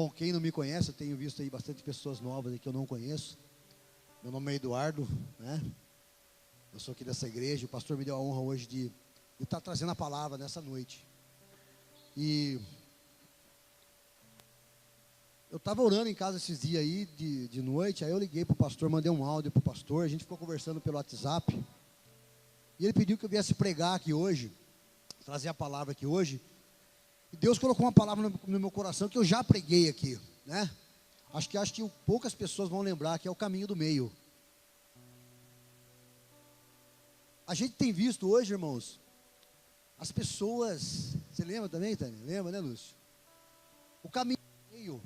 Bom, quem não me conhece, eu tenho visto aí bastante pessoas novas aí que eu não conheço. Meu nome é Eduardo, né? Eu sou aqui dessa igreja. O pastor me deu a honra hoje de estar trazendo a palavra nessa noite. E eu estava orando em casa esses dias aí, de noite. Aí eu liguei para o pastor, mandei um áudio para o pastor. A gente ficou conversando pelo WhatsApp. E ele pediu que eu viesse pregar aqui hoje, trazer a palavra aqui hoje. E Deus colocou uma palavra no meu coração que eu já preguei aqui, né? Acho que poucas pessoas vão lembrar que é o caminho do meio. A gente tem visto hoje, irmãos, as pessoas... Você lembra também, Tânia? Lembra, né, Lúcio? O caminho do meio.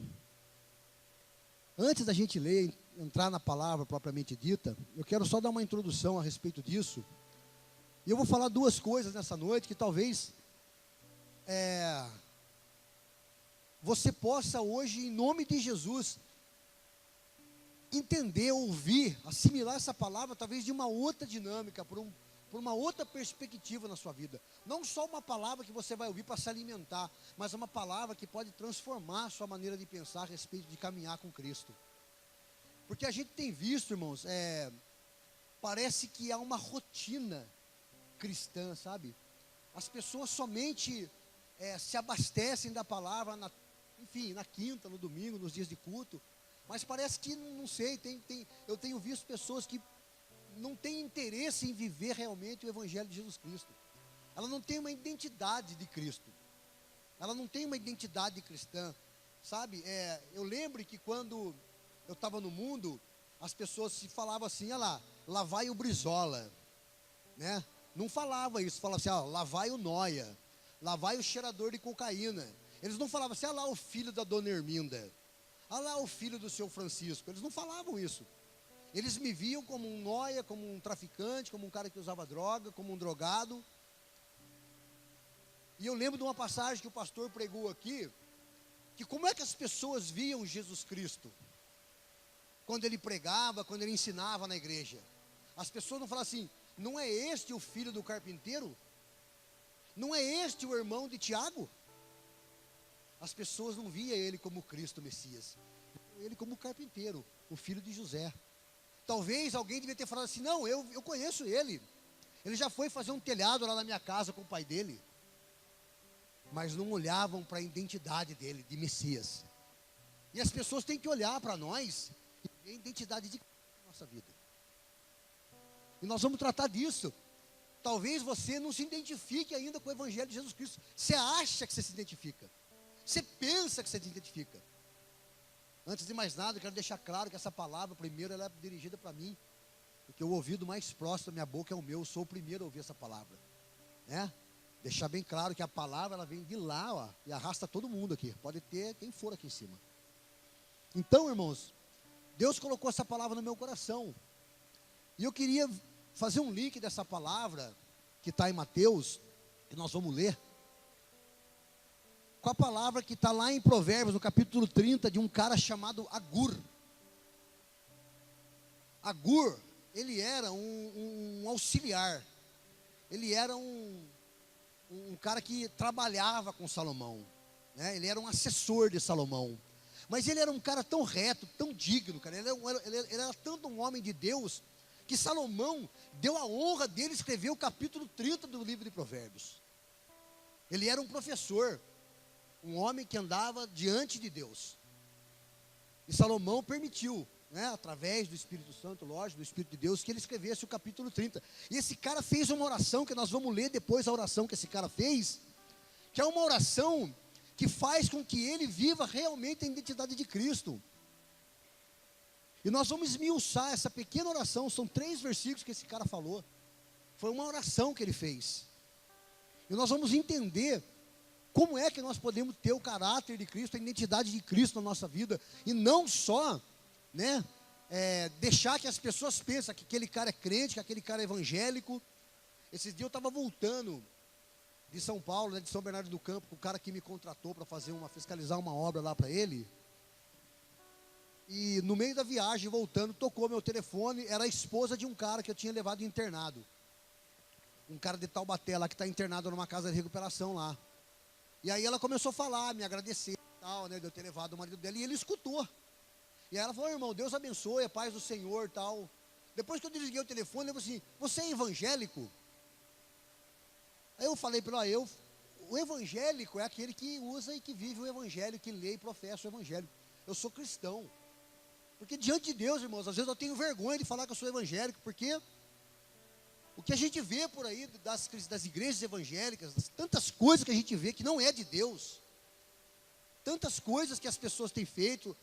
Antes da gente ler, entrar na palavra propriamente dita, eu quero só dar uma introdução a respeito disso. E eu vou falar duas coisas nessa noite que talvez você possa hoje, em nome de Jesus, entender, ouvir, assimilar essa palavra talvez de uma outra dinâmica, por uma outra perspectiva na sua vida. Não só uma palavra que você vai ouvir para se alimentar, mas uma palavra que pode transformar a sua maneira de pensar a respeito de caminhar com Cristo. Porque a gente tem visto, irmãos, parece que há uma rotina cristã, sabe? As pessoas somente se abastecem da palavra, enfim, na quinta, no domingo, nos dias de culto, mas parece que, não sei, eu tenho visto pessoas que não têm interesse em viver realmente o Evangelho de Jesus Cristo. Ela não tem uma identidade de Cristo, ela não tem uma identidade cristã, sabe? Eu lembro que quando eu estava no mundo, as pessoas se falavam assim, olha lá vai o Brizola, né? Não falava isso, falava assim, lá vai o Noia, lá vai o cheirador de cocaína. Eles não falavam assim, olha lá o filho da dona Herminda, olha lá o filho do seu Francisco. Eles não falavam isso. Eles me viam como um Noia, como um traficante, como um cara que usava droga, como um drogado. E eu lembro de uma passagem que o pastor pregou aqui, que como é que as pessoas viam Jesus Cristo? Quando ele pregava, quando ele ensinava na igreja. As pessoas não falavam assim, não é este o filho do carpinteiro? Não é este o irmão de Tiago? As pessoas não viam ele como Cristo Messias, ele como carpinteiro, o filho de José. Talvez alguém devia ter falado assim, não, eu conheço ele já foi fazer um telhado lá na minha casa com o pai dele. Mas não olhavam para a identidade dele, de Messias. E as pessoas têm que olhar para nós e ver a identidade de Cristo na nossa vida. E nós vamos tratar disso. Talvez você não se identifique ainda com o Evangelho de Jesus Cristo. Você acha que você se identifica. Você pensa que você se identifica. Antes de mais nada, eu quero deixar claro que essa palavra, primeiro, ela é dirigida para mim. Porque o ouvido mais próximo da minha boca é o meu. Eu sou o primeiro a ouvir essa palavra. Né? Deixar bem claro que a palavra, ela vem de lá, e arrasta todo mundo aqui. Pode ter quem for aqui em cima. Então, irmãos, Deus colocou essa palavra no meu coração. E eu queria fazer um link dessa palavra que está em Mateus, que nós vamos ler, com a palavra que está lá em Provérbios, no capítulo 30, de um cara chamado Agur. Agur, ele era um auxiliar, ele era um cara que trabalhava com Salomão, né? Ele era um assessor de Salomão, mas ele era um cara tão reto, tão digno, cara. Ele era tanto um homem de Deus, que Salomão deu a honra dele escrever o capítulo 30 do livro de Provérbios. Ele era um professor, um homem que andava diante de Deus. E Salomão permitiu, né, através do Espírito Santo, lógico, do Espírito de Deus, que ele escrevesse o capítulo 30. E esse cara fez uma oração, que nós vamos ler depois a oração que esse cara fez, que é uma oração que faz com que ele viva realmente a identidade de Cristo. E nós vamos esmiuçar essa pequena oração. São 3 versículos que esse cara falou. Foi uma oração que ele fez. E nós vamos entender como é que nós podemos ter o caráter de Cristo, a identidade de Cristo na nossa vida. E não só, né, deixar que as pessoas pensem que aquele cara é crente, que aquele cara é evangélico. Esses dias eu estava voltando de São Paulo, né, de São Bernardo do Campo, com o cara que me contratou para fiscalizar uma obra lá para ele. E no meio da viagem, voltando, tocou meu telefone. Era a esposa de um cara que eu tinha levado internado. Um cara de Taubaté lá, que está internado numa casa de recuperação lá. E aí ela começou a falar, me agradecer. tal, né, de eu ter levado o marido dela, e ele escutou. E ela falou: irmão, Deus abençoe, a paz do Senhor, tal. Depois que eu desliguei o telefone, ele falou assim: você é evangélico? Aí eu falei para ele: o evangélico é aquele que usa e que vive o evangelho, que lê e professa o evangelho. Eu sou cristão. Porque diante de Deus, irmãos, às vezes eu tenho vergonha de falar que eu sou evangélico, porque o que a gente vê por aí das igrejas evangélicas, tantas coisas que a gente vê que não é de Deus, tantas coisas que as pessoas têm feito,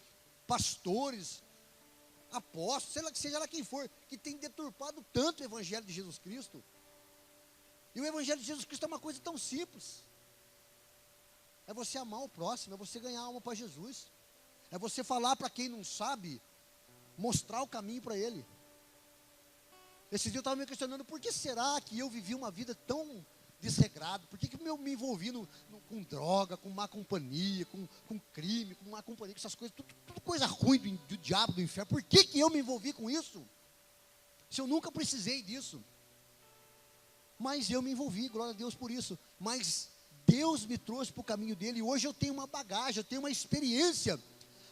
pastores, apóstolos, seja lá quem for, que tem deturpado tanto o evangelho de Jesus Cristo. E o evangelho de Jesus Cristo é uma coisa tão simples. É você amar o próximo, é você ganhar alma para Jesus. É você falar para quem não sabe, mostrar o caminho para ele. Esse dia eu estava me questionando: por que será que eu vivi uma vida tão desregrada? Por que eu me envolvi com droga, com má companhia, com crime, com má companhia, com essas coisas, tudo coisa ruim do diabo, do inferno? Por que eu me envolvi com isso? Se eu nunca precisei disso. Mas eu me envolvi, glória a Deus por isso. Mas Deus me trouxe para o caminho dele, e hoje eu tenho uma bagagem, eu tenho uma experiência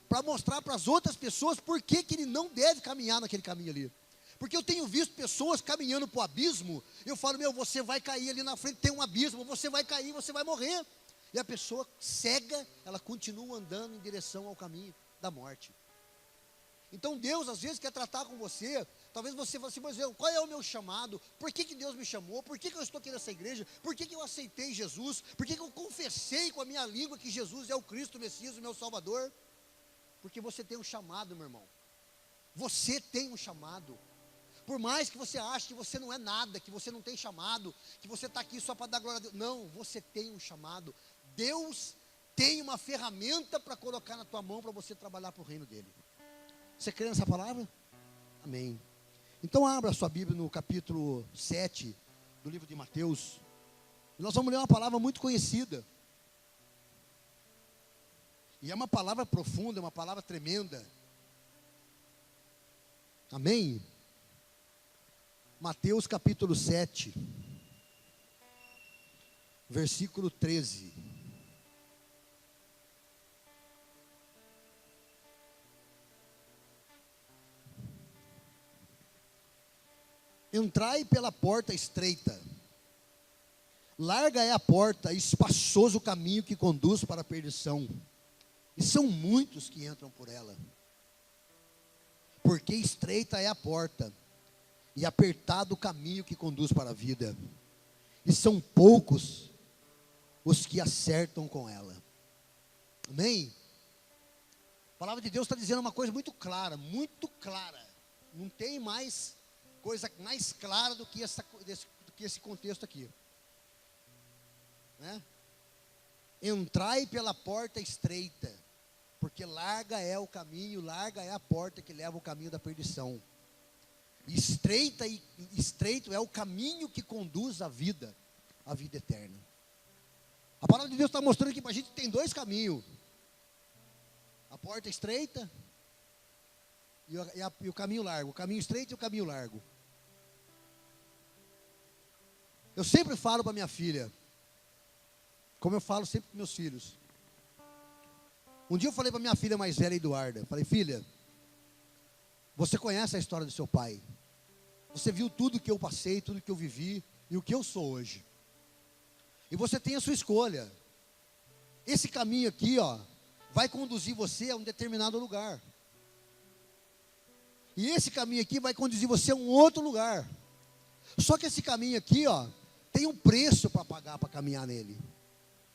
para mostrar para as outras pessoas por que ele não deve caminhar naquele caminho ali. Porque eu tenho visto pessoas caminhando para o abismo, eu falo: meu, você vai cair ali na frente, tem um abismo, você vai cair, você vai morrer. E a pessoa cega, ela continua andando em direção ao caminho da morte. Então Deus às vezes quer tratar com você. Talvez você fale assim: mas qual é o meu chamado? Por que Deus me chamou? Por que eu estou aqui nessa igreja? Por que eu aceitei Jesus? Por que eu confessei com a minha língua que Jesus é o Cristo, o Messias, o meu Salvador? Porque você tem um chamado, meu irmão. Você tem um chamado. Por mais que você ache que você não é nada, que você não tem chamado, que você está aqui só para dar glória a Deus. Não, você tem um chamado. Deus tem uma ferramenta para colocar na tua mão para você trabalhar para o reino dele. Você crê nessa palavra? Amém. Então abra a sua Bíblia no capítulo 7 do livro de Mateus. E nós vamos ler uma palavra muito conhecida. E é uma palavra profunda, é uma palavra tremenda. Amém? Mateus capítulo 7, versículo 13. Entrai pela porta estreita, larga é a porta, espaçoso o caminho que conduz para a perdição, e são muitos que entram por ela. Porque estreita é a porta, e apertado o caminho que conduz para a vida, e são poucos os que acertam com ela. Amém? A palavra de Deus está dizendo uma coisa muito clara, muito clara. Não tem mais coisa mais clara do que esse contexto aqui, né? Entrai pela porta estreita, porque larga é o caminho, larga é a porta que leva ao caminho da perdição. Estreito é o caminho que conduz à vida eterna. A palavra de Deus está mostrando que para a gente tem dois caminhos: a porta estreita e o caminho largo. O caminho estreito e o caminho largo. Eu sempre falo para minha filha, como eu falo sempre para meus filhos. Um dia eu falei para minha filha mais velha, Eduarda, falei: filha, você conhece a história do seu pai. Você viu tudo que eu passei, tudo que eu vivi e o que eu sou hoje. E você tem a sua escolha. Esse caminho aqui, ó, vai conduzir você a um determinado lugar. E esse caminho aqui vai conduzir você a um outro lugar. Só que esse caminho aqui, ó, tem um preço para pagar para caminhar nele.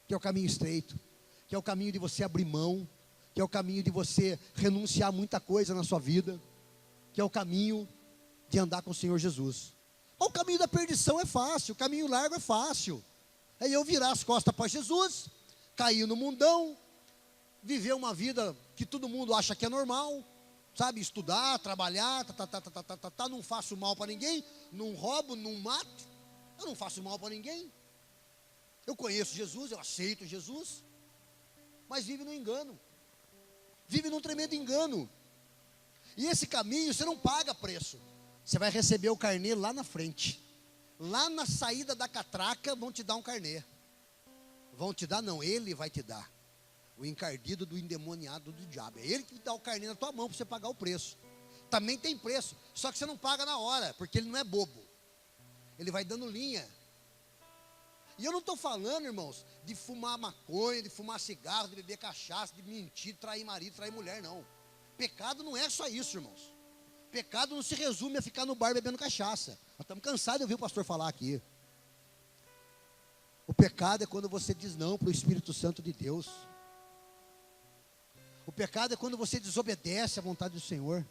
Que é o caminho estreito. Que é o caminho de você abrir mão. Que é o caminho de você renunciar a muita coisa na sua vida. Que é o caminho de andar com o Senhor Jesus. O caminho da perdição é fácil, o caminho largo é fácil. É eu virar as costas para Jesus, cair no mundão, viver uma vida que todo mundo acha que é normal, sabe? Estudar, trabalhar, não faço mal para ninguém, não roubo, não mato, eu não faço mal para ninguém. Eu conheço Jesus, eu aceito Jesus, mas vive no engano, vive num tremendo engano. E esse caminho você não paga preço. Você vai receber o carnê lá na frente. Lá na saída da catraca vão te dar um carnê. Vão te dar não, ele vai te dar. O encardido do endemoniado do diabo. É ele que dá o carnê na tua mão para você pagar o preço. Também tem preço, só que você não paga na hora, porque ele não é bobo. Ele vai dando linha. E eu não estou falando, irmãos, de fumar maconha, de fumar cigarro, de beber cachaça, de mentir, trair marido, trair mulher, não. Pecado não é só isso, irmãos. Pecado não se resume a ficar no bar bebendo cachaça. Nós estamos cansados de ouvir o pastor falar aqui. O pecado é quando você diz não para o Espírito Santo de Deus. O pecado é quando você desobedece à vontade do Senhor.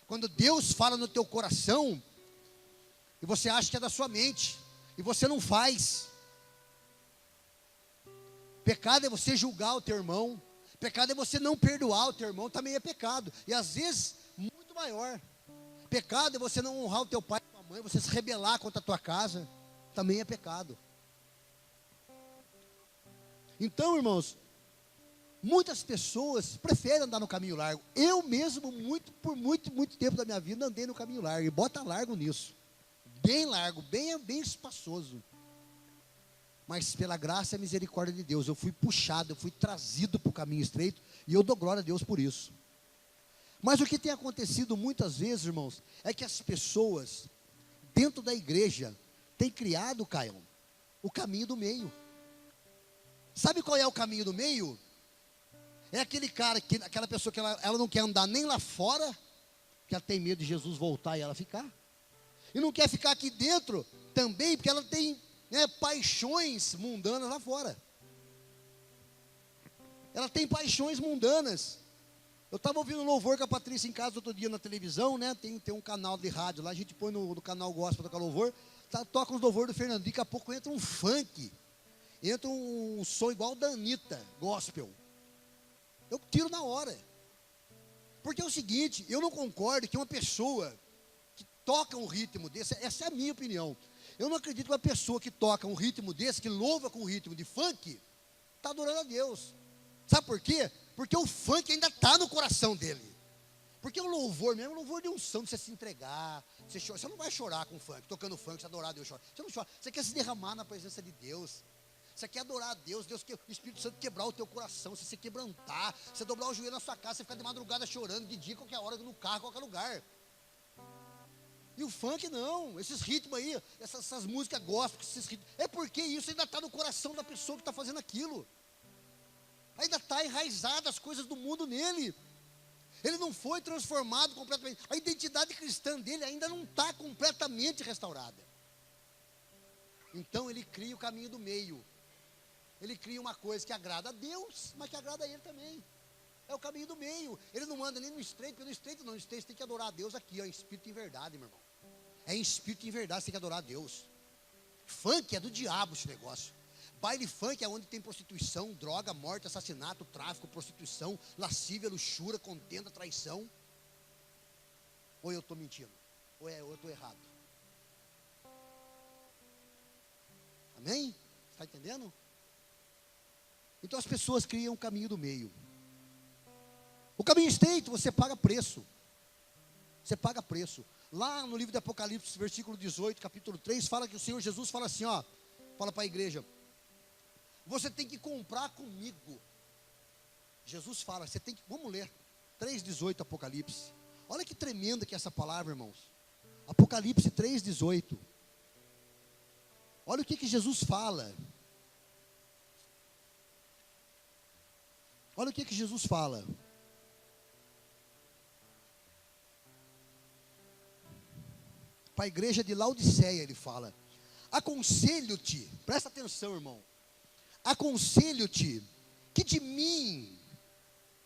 Quando Deus fala no teu coração, e você acha que é da sua mente, e você não faz. Pecado é você julgar o teu irmão. Pecado é você não perdoar o teu irmão, também é pecado. E às vezes, muito maior. Pecado é você não honrar o teu pai e tua mãe, você se rebelar contra a tua casa, também é pecado. Então, irmãos, muitas pessoas preferem andar no caminho largo. Eu mesmo, por muito tempo da minha vida, andei no caminho largo. E bota largo nisso. Bem largo, bem espaçoso. Mas pela graça e misericórdia de Deus, eu fui puxado, eu fui trazido para o caminho estreito. E eu dou glória a Deus por isso. Mas o que tem acontecido muitas vezes, irmãos, é que as pessoas, dentro da igreja, têm criado, Caio, o caminho do meio. Sabe qual é o caminho do meio? É aquele cara, aquela pessoa que ela não quer andar nem lá fora, que ela tem medo de Jesus voltar e ela ficar. E não quer ficar aqui dentro também, porque ela tem paixões mundanas lá fora. Ela tem paixões mundanas. Eu estava ouvindo um louvor com a Patrícia em casa outro dia na televisão, né? Tem um canal de rádio lá, a gente põe no canal gospel, toca louvor, toca uns louvores do Fernando, daqui a pouco entra um funk, entra um som igual da Anitta, gospel. Eu tiro na hora. Porque é o seguinte, eu não concordo que uma pessoa que toca um ritmo desse, essa é a minha opinião. Eu não acredito que uma pessoa que toca um ritmo desse, que louva com um ritmo de funk, está adorando a Deus. Sabe por quê? Porque o funk ainda está no coração dele. Porque o louvor mesmo, o louvor de unção, de você se entregar. Você não vai chorar com funk, tocando funk, você adorar a Deus, chora. Você não chora, você quer se derramar na presença de Deus. Você quer adorar a Deus, o Espírito Santo quebrar o teu coração, você se quebrantar, você dobrar o joelho na sua casa, você ficar de madrugada chorando, de dia, qualquer hora, no carro, qualquer lugar. E o funk não, esses ritmos aí, essas músicas gospel, esses ritmos, é porque isso ainda está no coração da pessoa que está fazendo aquilo. Ainda está enraizado as coisas do mundo nele. Ele não foi transformado completamente. A identidade cristã dele ainda não está completamente restaurada. Então ele cria o caminho do meio. Ele cria uma coisa que agrada a Deus, mas que agrada a ele também. É o caminho do meio. Ele não anda nem no estreito, porque no estreito não. No estreito você tem que adorar a Deus aqui, ó, em espírito e em verdade, meu irmão. É em espírito e em verdade você tem que adorar a Deus. Funk é do diabo esse negócio. Baile funk é onde tem prostituição, droga, morte, assassinato, tráfico, prostituição, lascívia, luxúria, contenda, traição. Ou eu estou mentindo? Ou eu estou errado? Amém? Está entendendo? Então as pessoas criam um caminho do meio. O caminho estreito, você paga preço. Você paga preço. Lá no livro de Apocalipse, versículo 18, capítulo 3, fala que o Senhor Jesus fala assim, ó. Fala para a igreja. Você tem que comprar comigo. Jesus fala, você tem que, vamos ler. 3,18 Apocalipse. Olha que tremenda que é essa palavra, irmãos. Apocalipse 3,18. Olha o que Jesus fala. Olha o que Jesus fala. Para a igreja de Laodiceia ele fala. Aconselho-te, presta atenção, irmão. Aconselho-te que de mim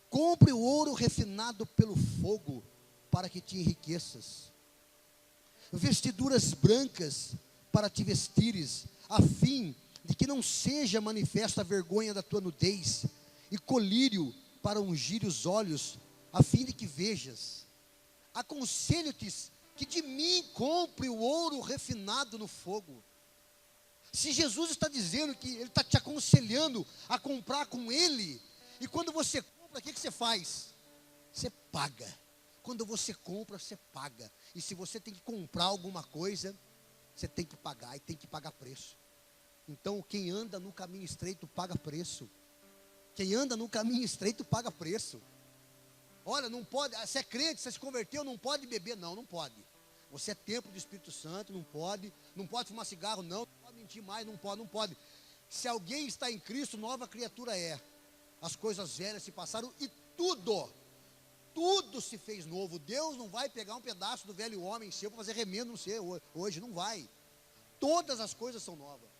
compre o ouro refinado pelo fogo, para que te enriqueças. Vestiduras brancas para te vestires, a fim de que não seja manifesta a vergonha da tua nudez, e colírio para ungir os olhos, a fim de que vejas. Aconselho-te que de mim compre o ouro refinado no fogo. Se Jesus está dizendo que Ele está te aconselhando a comprar com Ele, e quando você compra, o que você faz? Você paga. Quando você compra, você paga. E se você tem que comprar alguma coisa, você tem que pagar, e tem que pagar preço. Então quem anda no caminho estreito paga preço. Quem anda no caminho estreito paga preço. Olha, não pode, você é crente, você se converteu, não pode beber, não pode. Você é templo do Espírito Santo, não pode fumar cigarro, não pode mentir mais, não pode. Se alguém está em Cristo, nova criatura é. As coisas velhas se passaram e tudo se fez novo. Deus não vai pegar um pedaço do velho homem seu para fazer remendo no seu hoje, não vai. Todas as coisas são novas.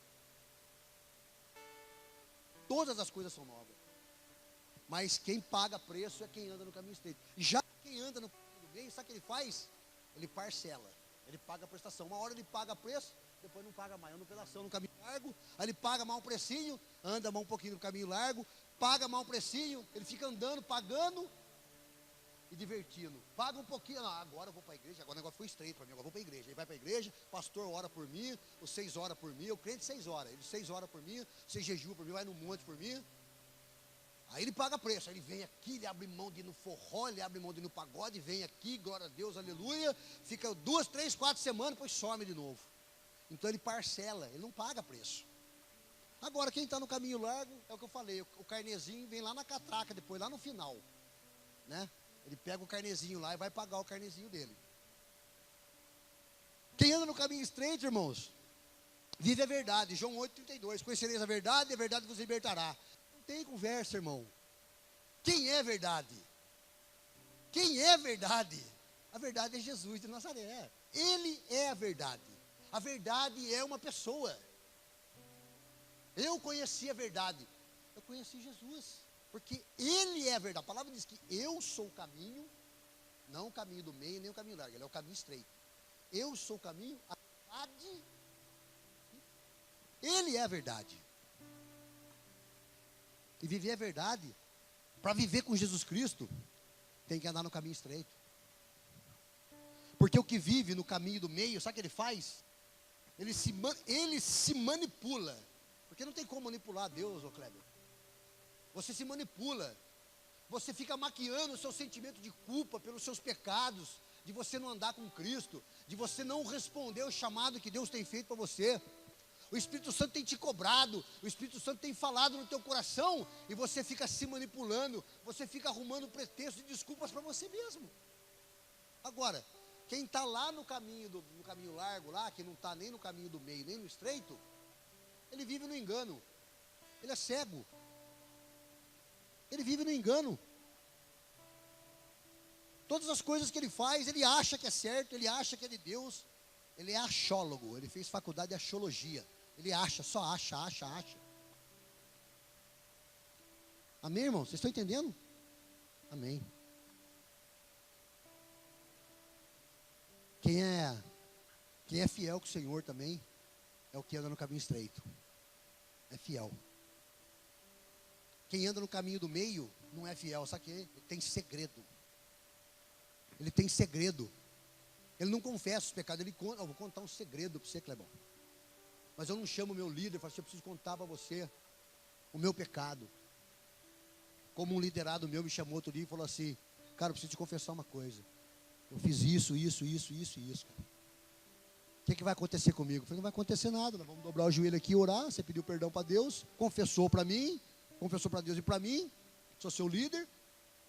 Todas as coisas são novas. Mas quem paga preço é quem anda no caminho estreito. Já quem anda no caminho do meio, sabe o que ele faz? Ele parcela, ele paga a prestação. Uma hora ele paga preço, depois não paga mais. Anda um pedação no caminho largo, aí ele paga mais um precinho, anda mais um pouquinho no caminho largo, paga mais um precinho, ele fica andando, pagando e divertindo. Paga um pouquinho, agora eu vou para a igreja, agora o negócio ficou estreito para mim, agora eu vou para a igreja. Ele vai para a igreja, pastor ora por mim, os 6 horas por mim, o crente 6 horas, ele 6 horas por mim, você jejua por mim, vai no monte por mim. Aí ele paga preço, aí ele vem aqui, ele abre mão de ir no forró, ele abre mão de ir no pagode, vem aqui, glória a Deus, aleluia, fica 2, 3, 4 semanas, depois some de novo. Então ele parcela, ele não paga preço. Agora quem está no caminho largo, é o que eu falei, o carnezinho vem lá na catraca, depois lá no final, né? Ele pega o carnezinho lá e vai pagar o carnezinho dele. Quem anda no caminho estreito, irmãos, vive a verdade. João 8,32, conhecereis a verdade vos libertará. Tem conversa, irmão. Quem é verdade? Quem é verdade? A verdade é Jesus de Nazaré. Ele é a verdade. A verdade é uma pessoa. Eu conheci a verdade. Eu conheci Jesus. Porque Ele é a verdade. A palavra diz que eu sou o caminho, não o caminho do meio, nem o caminho largo. Ele é o caminho estreito. Eu sou o caminho, a verdade. Ele é a verdade. E viver a verdade, para viver com Jesus Cristo, tem que andar no caminho estreito. Porque o que vive no caminho do meio, sabe o que ele faz? Ele se manipula. Porque não tem como manipular Deus, ô Kleber. Você se manipula. Você fica maquiando o seu sentimento de culpa pelos seus pecados, de você não andar com Cristo, de você não responder o chamado que Deus tem feito para você. O Espírito Santo tem te cobrado, o Espírito Santo tem falado no teu coração, e você fica se manipulando, você fica arrumando pretextos e desculpas para você mesmo. Agora, quem está lá no caminho largo, lá, que não está nem no caminho do meio, nem no estreito, ele vive no engano, ele é cego, ele vive no engano. Todas as coisas que ele faz, ele acha que é certo, ele acha que é de Deus. Ele é achólogo, ele fez faculdade de axiologia. Ele acha, só acha. Amém, irmão? Vocês estão entendendo? Amém. Quem é fiel com o Senhor também, é o que anda no caminho estreito. É fiel. Quem anda no caminho do meio, não é fiel, sabe o que? Ele tem segredo. Ele tem segredo. Ele não confessa os pecados, ele conta. Eu vou contar um segredo para você, Clebão. Mas eu não chamo o meu líder e falo assim: eu preciso contar para você o meu pecado. Como um liderado meu me chamou outro dia e falou assim: cara, eu preciso te confessar uma coisa. Eu fiz isso, cara. O que vai acontecer comigo? Eu falei: não vai acontecer nada, nós vamos dobrar o joelho aqui e orar. Você pediu perdão para Deus, confessou para mim, confessou para Deus e para mim, sou seu líder.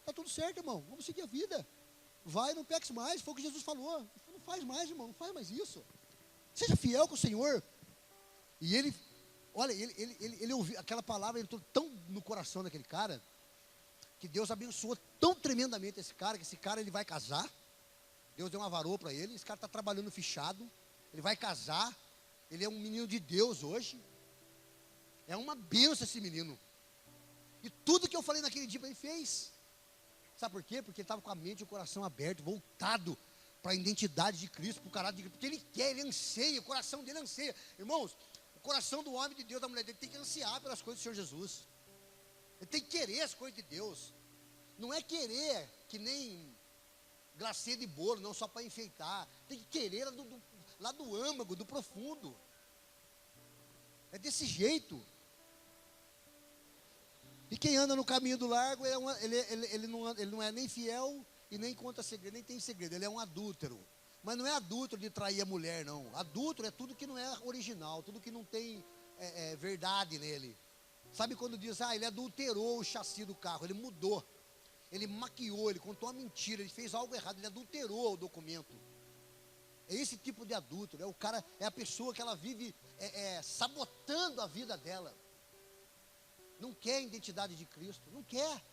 Está tudo certo, irmão, vamos seguir a vida. Vai, não peques mais, foi o que Jesus falou. Não faz mais, irmão, não faz mais isso. Seja fiel com o Senhor. E ele, olha, ele ouviu aquela palavra, ele entrou tão no coração daquele cara, que Deus abençoou tão tremendamente esse cara, que esse cara ele vai casar. Deus deu uma varoa para ele, esse cara está trabalhando fichado, ele vai casar, ele é um menino de Deus hoje. É uma bênção esse menino. E tudo que eu falei naquele dia, ele fez. Sabe por quê? Porque ele estava com a mente e o coração aberto, voltado para a identidade de Cristo, para o caráter de Cristo. Porque ele quer, ele anseia, o coração dele anseia. Irmãos, o coração do homem de Deus, da mulher dele, tem que ansiar pelas coisas do Senhor Jesus. Ele tem que querer as coisas de Deus. Não é querer que nem glacê de bolo, não só para enfeitar. Tem que querer lá do âmago, do profundo. É desse jeito. E quem anda no caminho do largo, ele não é nem fiel e nem conta segredo, nem tem segredo. Ele é um adúltero. Mas não é adúltero de trair a mulher, não. Adúltero é tudo que não é original, tudo que não tem verdade nele. Sabe quando diz, ele adulterou o chassi do carro, ele mudou, ele maquiou, ele contou uma mentira, ele fez algo errado, ele adulterou o documento. É esse tipo de adúltero, o cara, é a pessoa que ela vive sabotando a vida dela. Não quer a identidade de Cristo, não quer.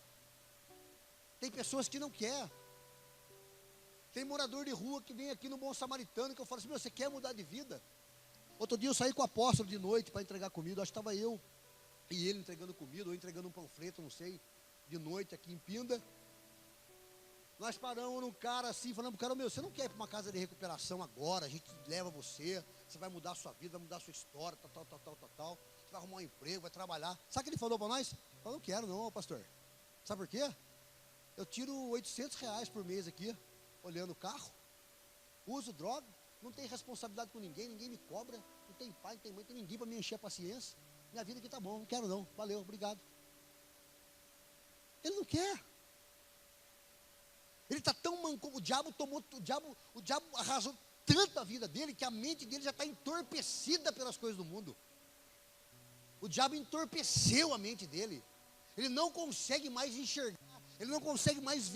Tem pessoas que não quer. Tem morador de rua que vem aqui no Bom Samaritano, que eu falo assim, você quer mudar de vida? Outro dia eu saí com o apóstolo de noite para entregar comida, acho que estava eu e ele entregando comida, ou entregando um panfleto, não sei, de noite aqui em Pinda. Nós paramos num cara assim, falando pro cara, você não quer ir para uma casa de recuperação agora, a gente leva você vai mudar a sua vida, vai mudar a sua história, tal. Você vai arrumar um emprego, vai trabalhar. Sabe o que ele falou para nós? Ele falou, não quero não, pastor. Sabe por quê? Eu tiro R$ 800 por mês aqui, olhando o carro, uso droga, não tenho responsabilidade com ninguém, ninguém me cobra, não tem pai, não tem mãe, não tem ninguém para me encher a paciência. Minha vida aqui tá bom, não quero não, valeu, obrigado. Ele não quer. Ele está tão manco, o diabo arrasou tanto a vida dele, que a mente dele já está entorpecida pelas coisas do mundo. O diabo entorpeceu a mente dele. Ele não consegue mais enxergar, ele não consegue mais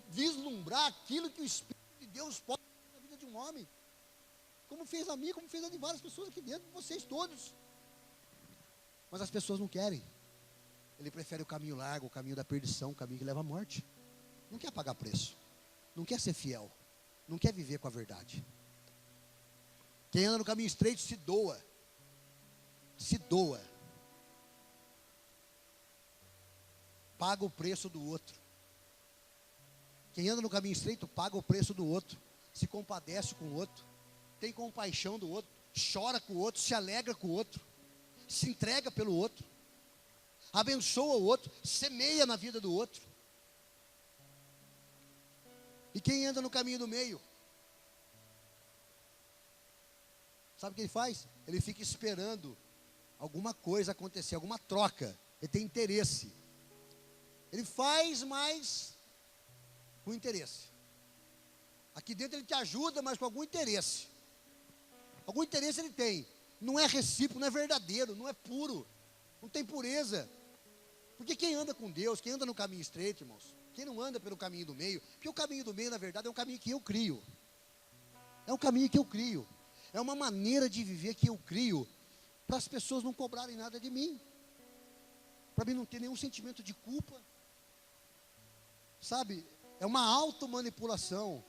vislumbrar aquilo que o Espírito de Deus pode fazer na vida de um homem. Como fez a mim, como fez a de várias pessoas aqui dentro, vocês todos. Mas as pessoas não querem. Ele prefere o caminho largo, o caminho da perdição, o caminho que leva à morte. Não quer pagar preço, não quer ser fiel, não quer viver com a verdade. Quem anda no caminho estreito se doa, paga o preço do outro. Quem anda no caminho estreito paga o preço do outro, se compadece com o outro, tem compaixão do outro, chora com o outro, se alegra com o outro, se entrega pelo outro, abençoa o outro, semeia na vida do outro. E quem anda no caminho do meio, sabe o que ele faz? Ele fica esperando alguma coisa acontecer, alguma troca. Ele tem interesse. Ele faz mais com interesse. Aqui dentro ele te ajuda, mas com algum interesse. Algum interesse ele tem. Não é recíproco, não é verdadeiro, não é puro. Não tem pureza. Porque quem anda com Deus, quem anda no caminho estreito, irmãos, quem não anda pelo caminho do meio, porque o caminho do meio, na verdade, é um caminho que eu crio. É um caminho que eu crio. É uma maneira de viver que eu crio, para as pessoas não cobrarem nada de mim. Para mim não ter nenhum sentimento de culpa. Sabe? É uma automanipulação.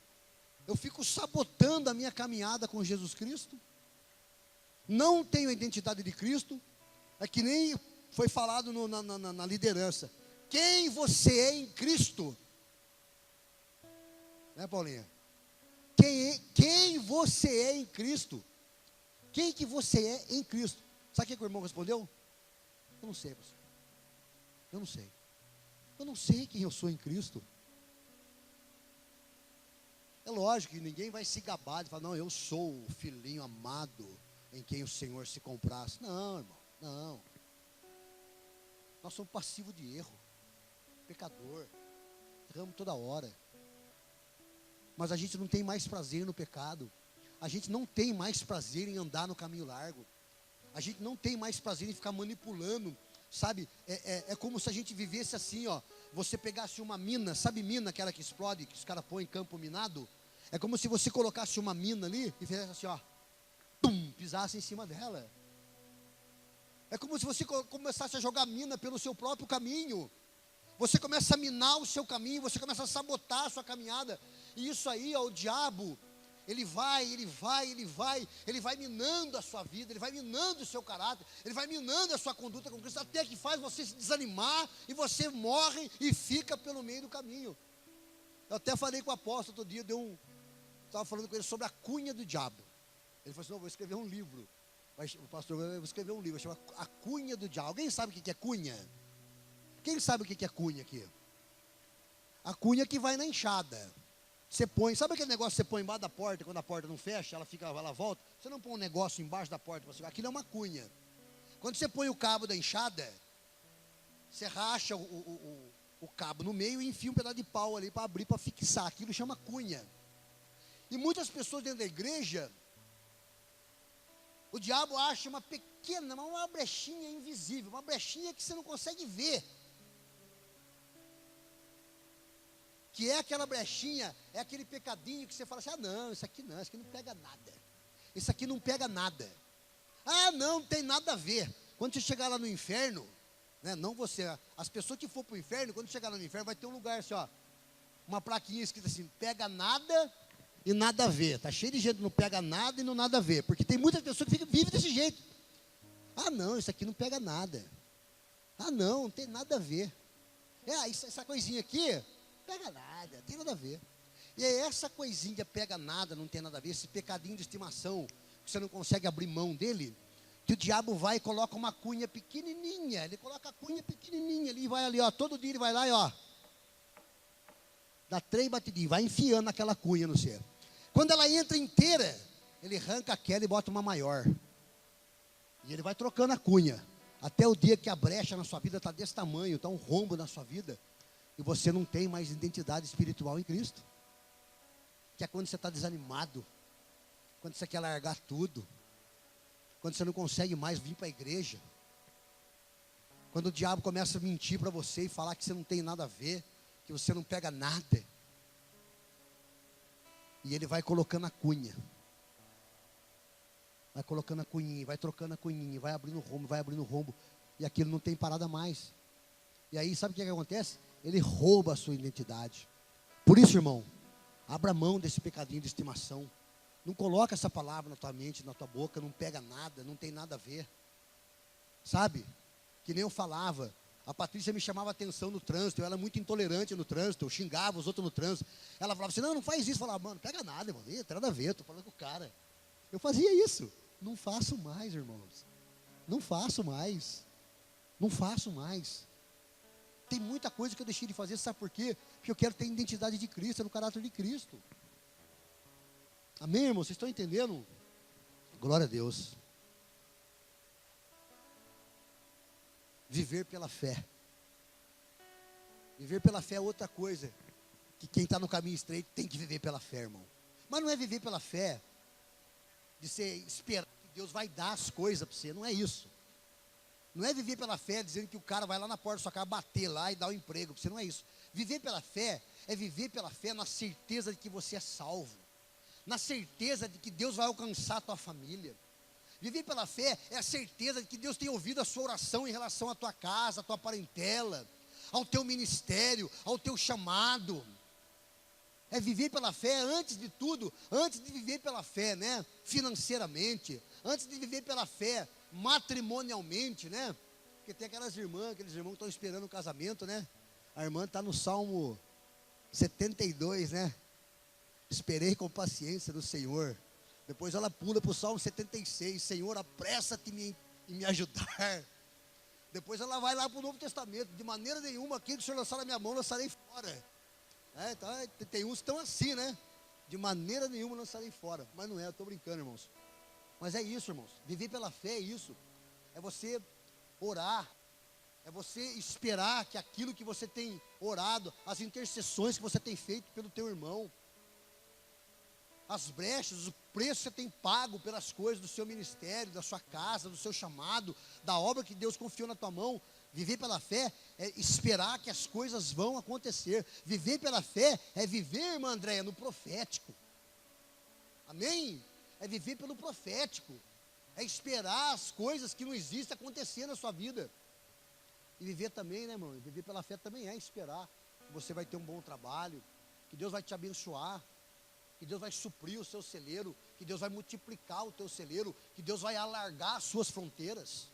Eu fico sabotando a minha caminhada com Jesus Cristo. Não tenho a identidade de Cristo. É que nem foi falado na liderança. Quem você é em Cristo? Né, Paulinha? Quem você é em Cristo? Quem que você é em Cristo? Sabe o que o irmão respondeu? Eu não sei, pastor. Eu não sei. Eu não sei quem eu sou em Cristo. É lógico que ninguém vai se gabar de falar, não, eu sou o filhinho amado em quem o Senhor se comprasse. Não, irmão, não. Nós somos passivos de erro, pecador, erramos toda hora. Mas a gente não tem mais prazer no pecado. A gente não tem mais prazer em andar no caminho largo. A gente não tem mais prazer em ficar manipulando, sabe? É como se a gente vivesse assim, ó. Você pegasse uma mina, sabe mina, aquela que explode, que os caras põem em campo minado? É como se você colocasse uma mina ali e fizesse assim, ó. Pum, pisasse em cima dela. É como se você começasse a jogar mina pelo seu próprio caminho. Você começa a minar o seu caminho, você começa a sabotar a sua caminhada. E isso aí, ó, o diabo, ele vai minando a sua vida, ele vai minando o seu caráter, ele vai minando a sua conduta com Cristo, até que faz você se desanimar, e você morre e fica pelo meio do caminho. Eu até falei com o apóstolo outro dia, estava falando com ele sobre a cunha do diabo. Ele falou assim, não, vou escrever um livro. O pastor, eu vou escrever um livro, chama A Cunha do Diabo. Alguém sabe o que é cunha? Quem sabe o que é cunha aqui? A cunha que vai na enxada. Você põe, sabe aquele negócio que você põe embaixo da porta, quando a porta não fecha, ela volta? Você não põe um negócio embaixo da porta para segurar, aquilo é uma cunha. Quando você põe o cabo da enxada, você racha o cabo no meio e enfia um pedaço de pau ali para abrir, para fixar, aquilo chama cunha. E muitas pessoas dentro da igreja, o diabo acha uma pequena, mas uma brechinha invisível, uma brechinha que você não consegue ver. Que é aquela brechinha, é aquele pecadinho que você fala assim, ah não, isso aqui não pega nada. Isso aqui não pega nada. Ah não tem nada a ver. Quando você chegar lá no inferno, né, não você, as pessoas que for para o inferno, quando chegar lá no inferno, vai ter um lugar assim, ó, uma plaquinha escrita assim, pega nada e nada a ver. Está cheio de gente que não pega nada e não nada a ver. Porque tem muitas pessoas que vivem desse jeito. Ah não, isso aqui não pega nada. Ah não tem nada a ver. Essa coisinha aqui, pega nada, tem nada a ver. E é essa coisinha pega nada, não tem nada a ver, esse pecadinho de estimação, que você não consegue abrir mão dele, que o diabo vai e coloca uma cunha pequenininha, ele coloca a cunha pequenininha, ele vai ali, ó, todo dia ele vai lá e ó, dá 3 batidinhos, vai enfiando aquela cunha no ser. Quando ela entra inteira, ele arranca aquela e bota uma maior. E ele vai trocando a cunha, até o dia que a brecha na sua vida está desse tamanho, está um rombo na sua vida, e você não tem mais identidade espiritual em Cristo. Que é quando você está desanimado, quando você quer largar tudo, quando você não consegue mais vir para a igreja, quando o diabo começa a mentir para você e falar que você não tem nada a ver, que você não pega nada, e ele vai colocando a cunha, vai colocando a cunhinha, vai trocando a cunhinha, vai abrindo o rombo, e aquilo não tem parada mais. E aí sabe o que acontece? Ele rouba a sua identidade. Por isso, irmão, abra mão desse pecadinho de estimação. Não coloca essa palavra na tua mente, na tua boca, não pega nada, não tem nada a ver. Sabe? Que nem eu falava, a Patrícia me chamava atenção no trânsito, eu era muito intolerante no trânsito, eu xingava os outros no trânsito. Ela falava assim, não faz isso. Eu falava, mano, pega nada, irmão, não tem nada a ver, estou falando com o cara. Eu fazia isso. Não faço mais, irmãos. Não faço mais. Não faço mais. Tem muita coisa que eu deixei de fazer, sabe por quê? Porque eu quero ter a identidade de Cristo, no caráter de Cristo. Amém, irmão? Vocês estão entendendo? Glória a Deus. Viver pela fé. Viver pela fé é outra coisa. Que quem está no caminho estreito tem que viver pela fé, irmão. Mas não é viver pela fé de você esperar que Deus vai dar as coisas para você. Não é isso. Não é viver pela fé dizendo que o cara vai lá na porta da sua casa bater lá e dar o emprego para você. Não é isso. Viver pela fé é viver pela fé na certeza de que você é salvo. Na certeza de que Deus vai alcançar a tua família. Viver pela fé é a certeza de que Deus tem ouvido a sua oração em relação à tua casa, à tua parentela, ao teu ministério, ao teu chamado. É viver pela fé antes de tudo, antes de viver pela fé, né? Financeiramente, antes de viver pela fé matrimonialmente, né? Porque tem aqueles irmãos que estão esperando o casamento, né? A irmã está no Salmo 72, né? Esperei com paciência no Senhor. Depois ela pula para o Salmo 76, Senhor, apressa-te em me ajudar. Depois ela vai lá para o Novo Testamento, de maneira nenhuma, aquilo que o Senhor lançar na minha mão, lançarei fora. Tá, tem uns que estão assim, né? De maneira nenhuma lançarei fora. Mas não é, eu estou brincando, irmãos. Mas é isso, irmãos. Viver pela fé é isso. É você orar. É você esperar que aquilo que você tem orado, as intercessões que você tem feito pelo teu irmão, as brechas, o preço que você tem pago pelas coisas do seu ministério, da sua casa, do seu chamado, da obra que Deus confiou na tua mão. Viver pela fé é esperar que as coisas vão acontecer. Viver pela fé é viver, irmã Andréia, no profético. Amém? É viver pelo profético. É esperar as coisas que não existem acontecer na sua vida. E viver também, né, irmão? Viver pela fé também é esperar que você vai ter um bom trabalho, que Deus vai te abençoar, que Deus vai suprir o seu celeiro, que Deus vai multiplicar o teu celeiro, que Deus vai alargar as suas fronteiras.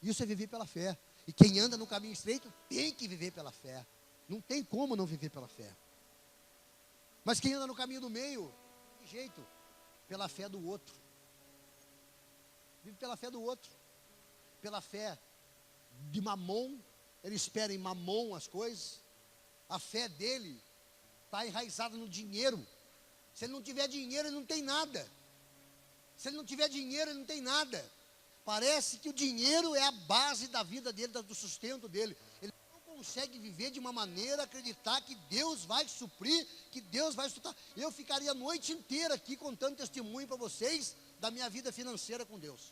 Isso é viver pela fé. E quem anda no caminho estreito tem que viver pela fé. Não tem como não viver pela fé. Mas quem anda no caminho do meio, de jeito, pela fé do outro. Vive pela fé do outro. Pela fé de Mamon, ele espera em Mamon as coisas. A fé dele está enraizada no dinheiro. Se ele não tiver dinheiro, ele não tem nada. Se ele não tiver dinheiro, ele não tem nada. Parece que o dinheiro é a base da vida dele, do sustento dele. Ele não consegue viver de uma maneira, acreditar que Deus vai suprir, que Deus vai sustentar. Eu ficaria a noite inteira aqui contando testemunho para vocês da minha vida financeira com Deus,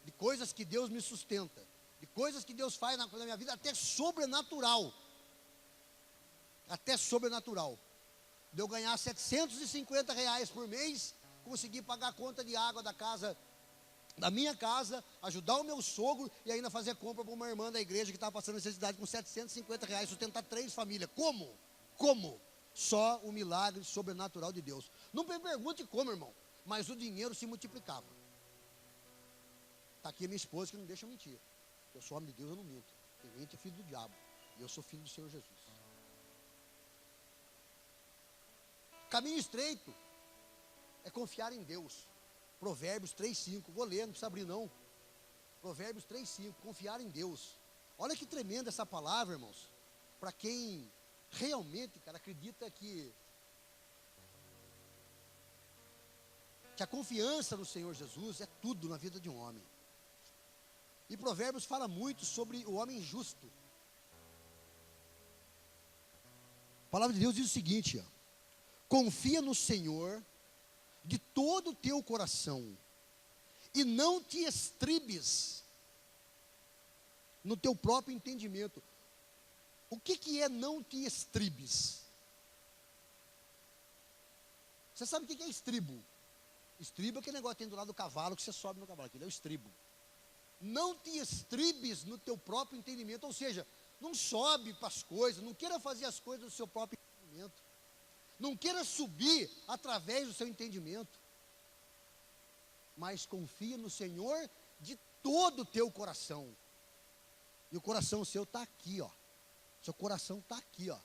de coisas que Deus me sustenta, de coisas que Deus faz na minha vida, até sobrenatural, de eu ganhar R$ 750 por mês, conseguir pagar a conta de água da casa, da minha casa, ajudar o meu sogro e ainda fazer compra para uma irmã da igreja que estava passando necessidade com R$ 750, sustentar 3 famílias. Como? Só o milagre sobrenatural de Deus. Não me pergunte como, irmão, mas o dinheiro se multiplicava. Está aqui a minha esposa que não deixa eu mentir. Eu sou homem de Deus, eu não minto. Quem mente é filho do diabo. E eu sou filho do Senhor Jesus. Caminho estreito é confiar em Deus. Provérbios 3:5. Vou ler, não precisa abrir não. Provérbios 3:5. Confiar em Deus. Olha que tremenda essa palavra, irmãos. Para quem realmente, cara, acredita que a confiança no Senhor Jesus é tudo na vida de um homem. E Provérbios fala muito sobre o homem justo. A palavra de Deus diz o seguinte, ó: confia no Senhor de todo o teu coração e não te estribes no teu próprio entendimento. O que é não te estribes? Você sabe o que é estribo? Estribo é aquele negócio que tem do lado do cavalo, que você sobe no cavalo, aquele é o estribo. Não te estribes no teu próprio entendimento, ou seja, não sobe para as coisas, não queira fazer as coisas do seu próprio entendimento. Não queira subir através do seu entendimento, mas confia no Senhor de todo o teu coração. E o coração seu está aqui, ó. Seu coração está aqui, ó.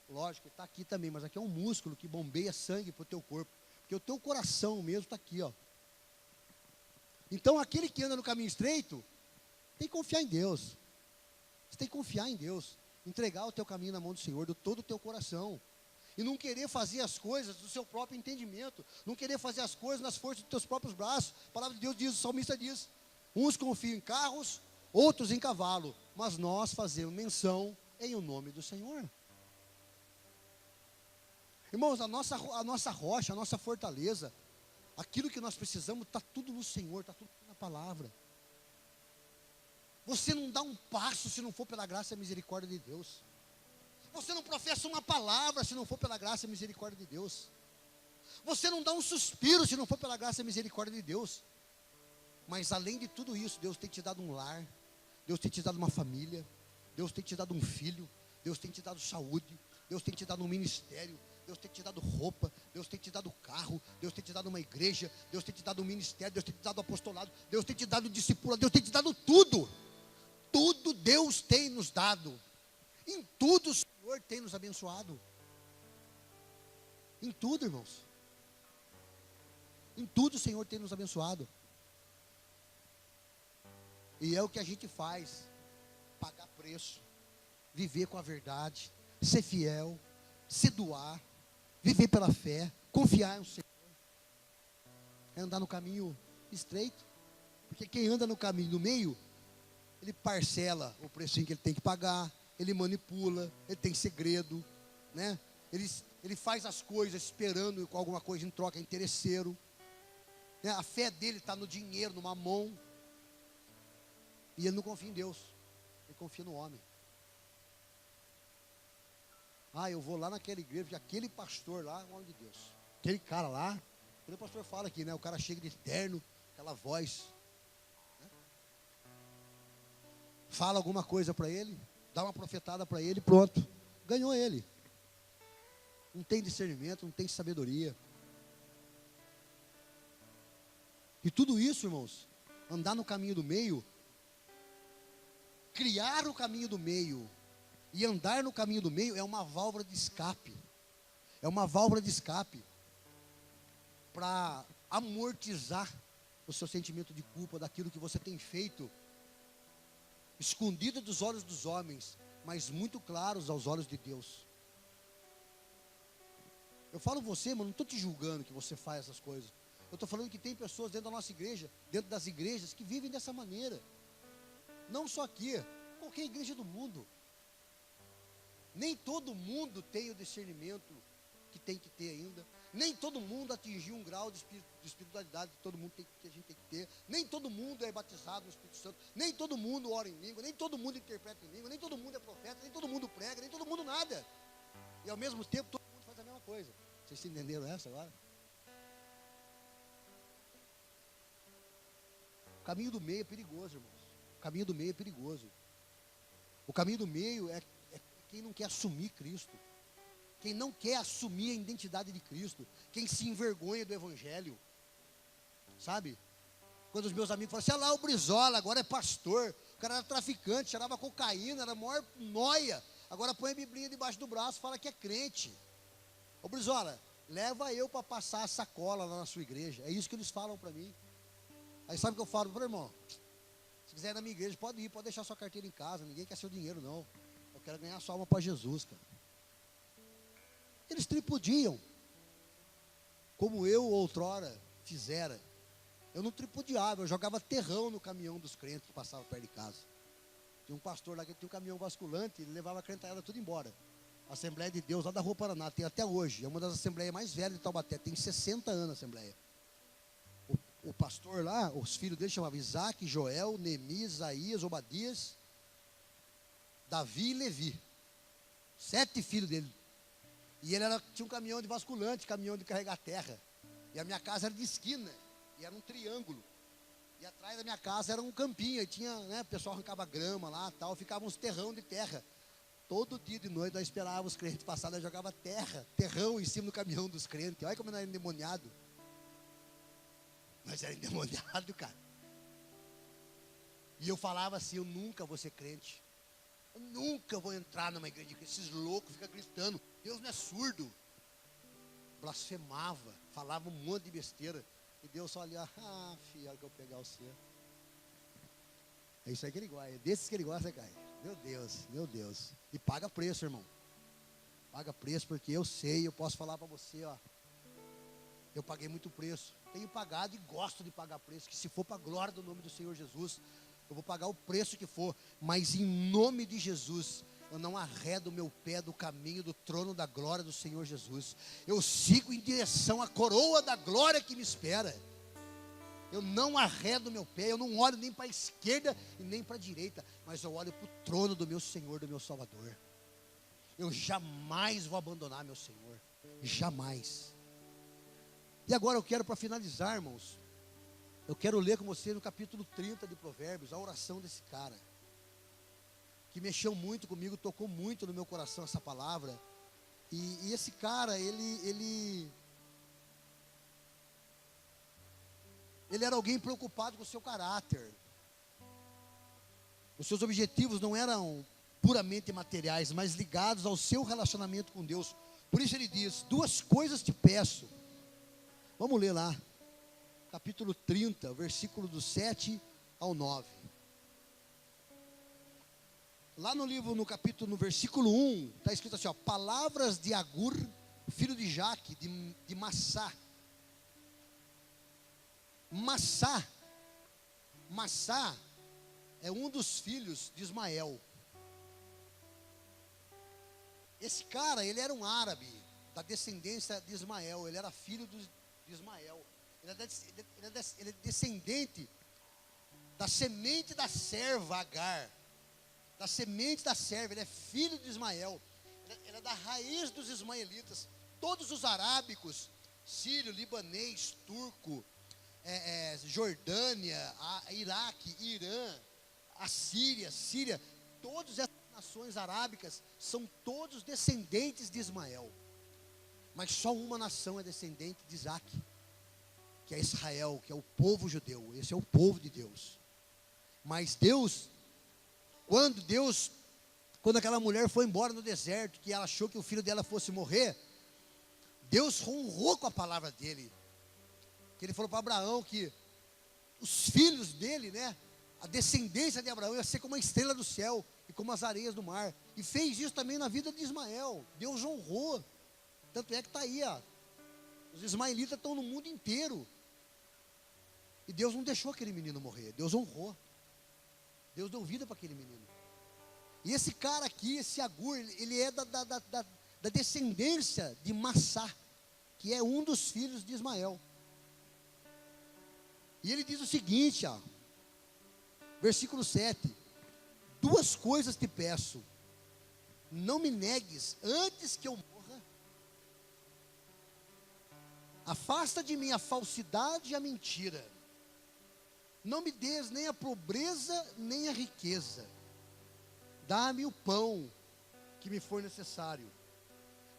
Lógico, está aqui também, mas aqui é um músculo que bombeia sangue para o teu corpo. Porque o teu coração mesmo está aqui, ó. Então, aquele que anda no caminho estreito, tem que confiar em Deus. Você tem que confiar em Deus. Entregar o teu caminho na mão do Senhor, de todo o teu coração. E não querer fazer as coisas do seu próprio entendimento. Não querer fazer as coisas nas forças dos teus próprios braços. A palavra de Deus diz, o salmista diz: uns confiam em carros, outros em cavalo, mas nós fazemos menção em o nome do Senhor. Irmãos, a nossa rocha, a nossa fortaleza, aquilo que nós precisamos, está tudo no Senhor, está tudo na palavra. Você não dá um passo se não for pela graça e misericórdia de Deus. Você não professa uma palavra se não for pela graça e misericórdia de Deus. Você não dá um suspiro se não for pela graça e misericórdia de Deus. Mas além de tudo isso, Deus tem te dado um lar, Deus tem te dado uma família, Deus tem te dado um filho, Deus tem te dado saúde, Deus tem te dado um ministério, Deus tem te dado roupa, Deus tem te dado carro, Deus tem te dado uma igreja, Deus tem te dado um ministério, Deus tem te dado apostolado, Deus tem te dado discípulo, Deus tem te dado tudo. Tudo Deus tem nos dado. Em tudo o Senhor tem nos abençoado. Em tudo, irmãos. Em tudo o Senhor tem nos abençoado. E é o que a gente faz. Pagar preço. Viver com a verdade. Ser fiel. Se doar. Viver pela fé. Confiar no Senhor. É andar no caminho estreito. Porque quem anda no caminho do meio, ele parcela o precinho que ele tem que pagar. Ele manipula, ele tem segredo, né? Ele faz as coisas esperando com alguma coisa em troca, é interesseiro, né? A fé dele está no dinheiro, no mamão. E ele não confia em Deus, ele confia no homem. Ah, eu vou lá naquela igreja, porque aquele pastor lá é um homem de Deus. Aquele cara lá, quando o pastor fala aqui, né? O cara chega de terno, aquela voz, né? Fala alguma coisa para ele, dá uma profetada para ele, pronto, ganhou ele. Não tem discernimento, não tem sabedoria. E tudo isso, irmãos, andar no caminho do meio, criar o caminho do meio e andar no caminho do meio é uma válvula de escape. É uma válvula de escape para amortizar o seu sentimento de culpa daquilo que você tem feito escondida dos olhos dos homens, mas muito claros aos olhos de Deus. Eu falo você, mano, não estou te julgando que você faz essas coisas. Eu estou falando que tem pessoas dentro da nossa igreja, dentro das igrejas, que vivem dessa maneira. Não só aqui, qualquer igreja do mundo. Nem todo mundo tem o discernimento que tem que ter ainda. Nem todo mundo atingiu um grau de espiritualidade que todo mundo que a gente tem que ter. Nem todo mundo é batizado no Espírito Santo. Nem todo mundo ora em língua. Nem todo mundo interpreta em língua. Nem todo mundo é profeta. Nem todo mundo prega. Nem todo mundo nada. E ao mesmo tempo todo mundo faz a mesma coisa. Vocês entenderam essa agora? O caminho do meio é perigoso, irmãos. O caminho do meio é perigoso. O caminho do meio é quem não quer assumir Cristo. Quem não quer assumir a identidade de Cristo. Quem se envergonha do Evangelho. Sabe? Quando os meus amigos falam assim, olha lá o Brizola, agora é pastor. O cara era traficante, cheirava cocaína, era a maior nóia. Agora põe a Biblinha debaixo do braço e fala que é crente. Ô Brizola, leva eu para passar a sacola lá na sua igreja. É isso que eles falam para mim. Aí sabe o que eu falo? Meu irmão, se quiser ir na minha igreja, pode ir, pode deixar sua carteira em casa. Ninguém quer seu dinheiro, não. Eu quero ganhar sua alma para Jesus, cara. Eles tripudiam, como eu outrora fizera. Eu não tripudiava, eu jogava terrão no caminhão dos crentes que passavam perto de casa. Tinha um pastor lá que tinha um caminhão basculante, ele levava a crentalhada tudo embora. A Assembleia de Deus lá da Rua Paraná, tem até hoje, é uma das assembleias mais velhas de Taubaté, tem 60 anos a Assembleia. O pastor lá, os filhos dele chamavam Isaac, Joel, Neemias, Isaías, Obadias, Davi e Levi. 7 filhos dele. E ele tinha um caminhão de basculante, caminhão de carregar terra. E a minha casa era de esquina, e era um triângulo. E atrás da minha casa era um campinho, e tinha, né, o pessoal arrancava grama lá, tal, ficava uns terrão de terra. Todo dia de noite nós esperávamos os crentes passarem, nós jogava terrão em cima do caminhão dos crentes. Olha como nós era endemoniado. Nós era endemoniado, cara. E eu falava assim, eu nunca vou ser crente. Eu nunca vou entrar numa igreja de crente. Esses loucos ficam gritando, Deus não é surdo. Blasfemava, falava um monte de besteira. E Deus só olhava, filho, a hora que eu pegar o seu. É isso aí que ele gosta, é desses que ele gosta, cara. Meu Deus, meu Deus. E paga preço, irmão. Paga preço, porque eu sei, eu posso falar para você, ó. Eu paguei muito preço. Tenho pagado e gosto de pagar preço. Que se for para a glória do nome do Senhor Jesus, eu vou pagar o preço que for. Mas em nome de Jesus, eu não arredo o meu pé do caminho do trono da glória do Senhor Jesus. Eu sigo em direção à coroa da glória que me espera. Eu não arredo o meu pé, eu não olho nem para a esquerda e nem para a direita. Mas eu olho para o trono do meu Senhor, do meu Salvador. Eu jamais vou abandonar meu Senhor. Jamais. E agora eu quero, para finalizar, irmãos, eu quero ler com você no capítulo 30 de Provérbios, a oração desse cara, que mexeu muito comigo, tocou muito no meu coração essa palavra. E esse cara, ele era alguém preocupado com o seu caráter. Os seus objetivos não eram puramente materiais, mas ligados ao seu relacionamento com Deus. Por isso ele diz, 2 coisas te peço. Vamos ler lá, capítulo 30, versículo do 7 ao 9. Lá no livro, no versículo 1, está escrito assim, ó, palavras de Agur, filho de Jaque, de Massá. Massá é um dos filhos de Ismael. Esse cara, ele era um árabe, da descendência de Ismael, ele era filho de Ismael, ele é descendente da semente da serva Agar, da semente da serva, ele é filho de Ismael, ele é da raiz dos ismaelitas. Todos os arábicos, sírio, libanês, turco, Jordânia, Iraque, Irã, a Síria, todas essas nações arábicas são todos descendentes de Ismael. Mas só uma nação é descendente de Isaac, que é Israel, que é o povo judeu. Esse é o povo de Deus. Mas quando aquela mulher foi embora no deserto, que ela achou que o filho dela fosse morrer, Deus honrou com a palavra dele. Que ele falou para Abraão que os filhos dele, né, a descendência de Abraão ia ser como a estrela do céu e como as areias do mar. E fez isso também na vida de Ismael. Deus honrou. Tanto é que está aí, ó, os ismaelitas estão no mundo inteiro. E Deus não deixou aquele menino morrer. Deus honrou. Deus deu vida para aquele menino. E esse cara aqui, esse Agur, ele é da descendência de Massá, que é um dos filhos de Ismael. E ele diz o seguinte, ó, versículo 7: duas coisas te peço, não me negues antes que eu morra. Afasta de mim a falsidade e a mentira. Não me des nem a pobreza, nem a riqueza. Dá-me o pão que me for necessário,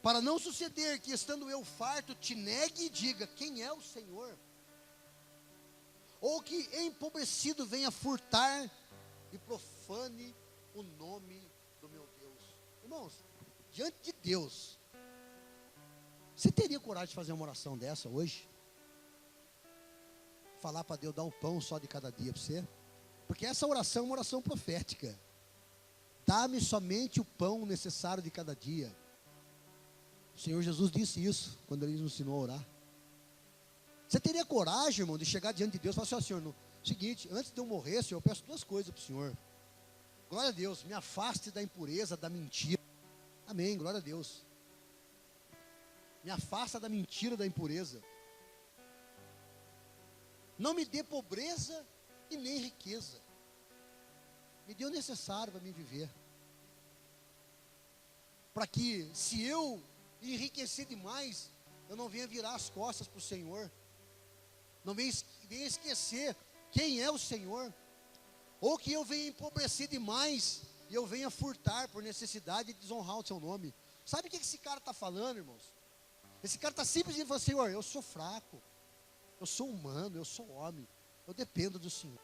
para não suceder que, estando eu farto, te negue e diga: quem é o Senhor? Ou que empobrecido venha furtar e profane o nome do meu Deus. Irmãos, diante de Deus, você teria coragem de fazer uma oração dessa hoje? Falar para Deus dar um pão só de cada dia para você? Porque essa oração é uma oração profética. Dá-me somente o pão necessário de cada dia. O Senhor Jesus disse isso quando Ele nos ensinou a orar. Você teria coragem, irmão, de chegar diante de Deus e falar assim: ó, Senhor, no seguinte, antes de eu morrer, Senhor, eu peço duas coisas para o Senhor. Glória a Deus, me afaste da impureza, da mentira. Amém, glória a Deus. Me afasta da mentira, da impureza. Não me dê pobreza e nem riqueza. Me dê o necessário para me viver. Para que, se eu enriquecer demais, eu não venha virar as costas para o Senhor. Não venha esquecer quem é o Senhor. Ou que eu venha empobrecer demais e eu venha furtar por necessidade e desonrar o seu nome. Sabe o que esse cara está falando, irmãos? Esse cara está simplesmente falando: Senhor, eu sou fraco, eu sou humano, eu sou homem, eu dependo do Senhor.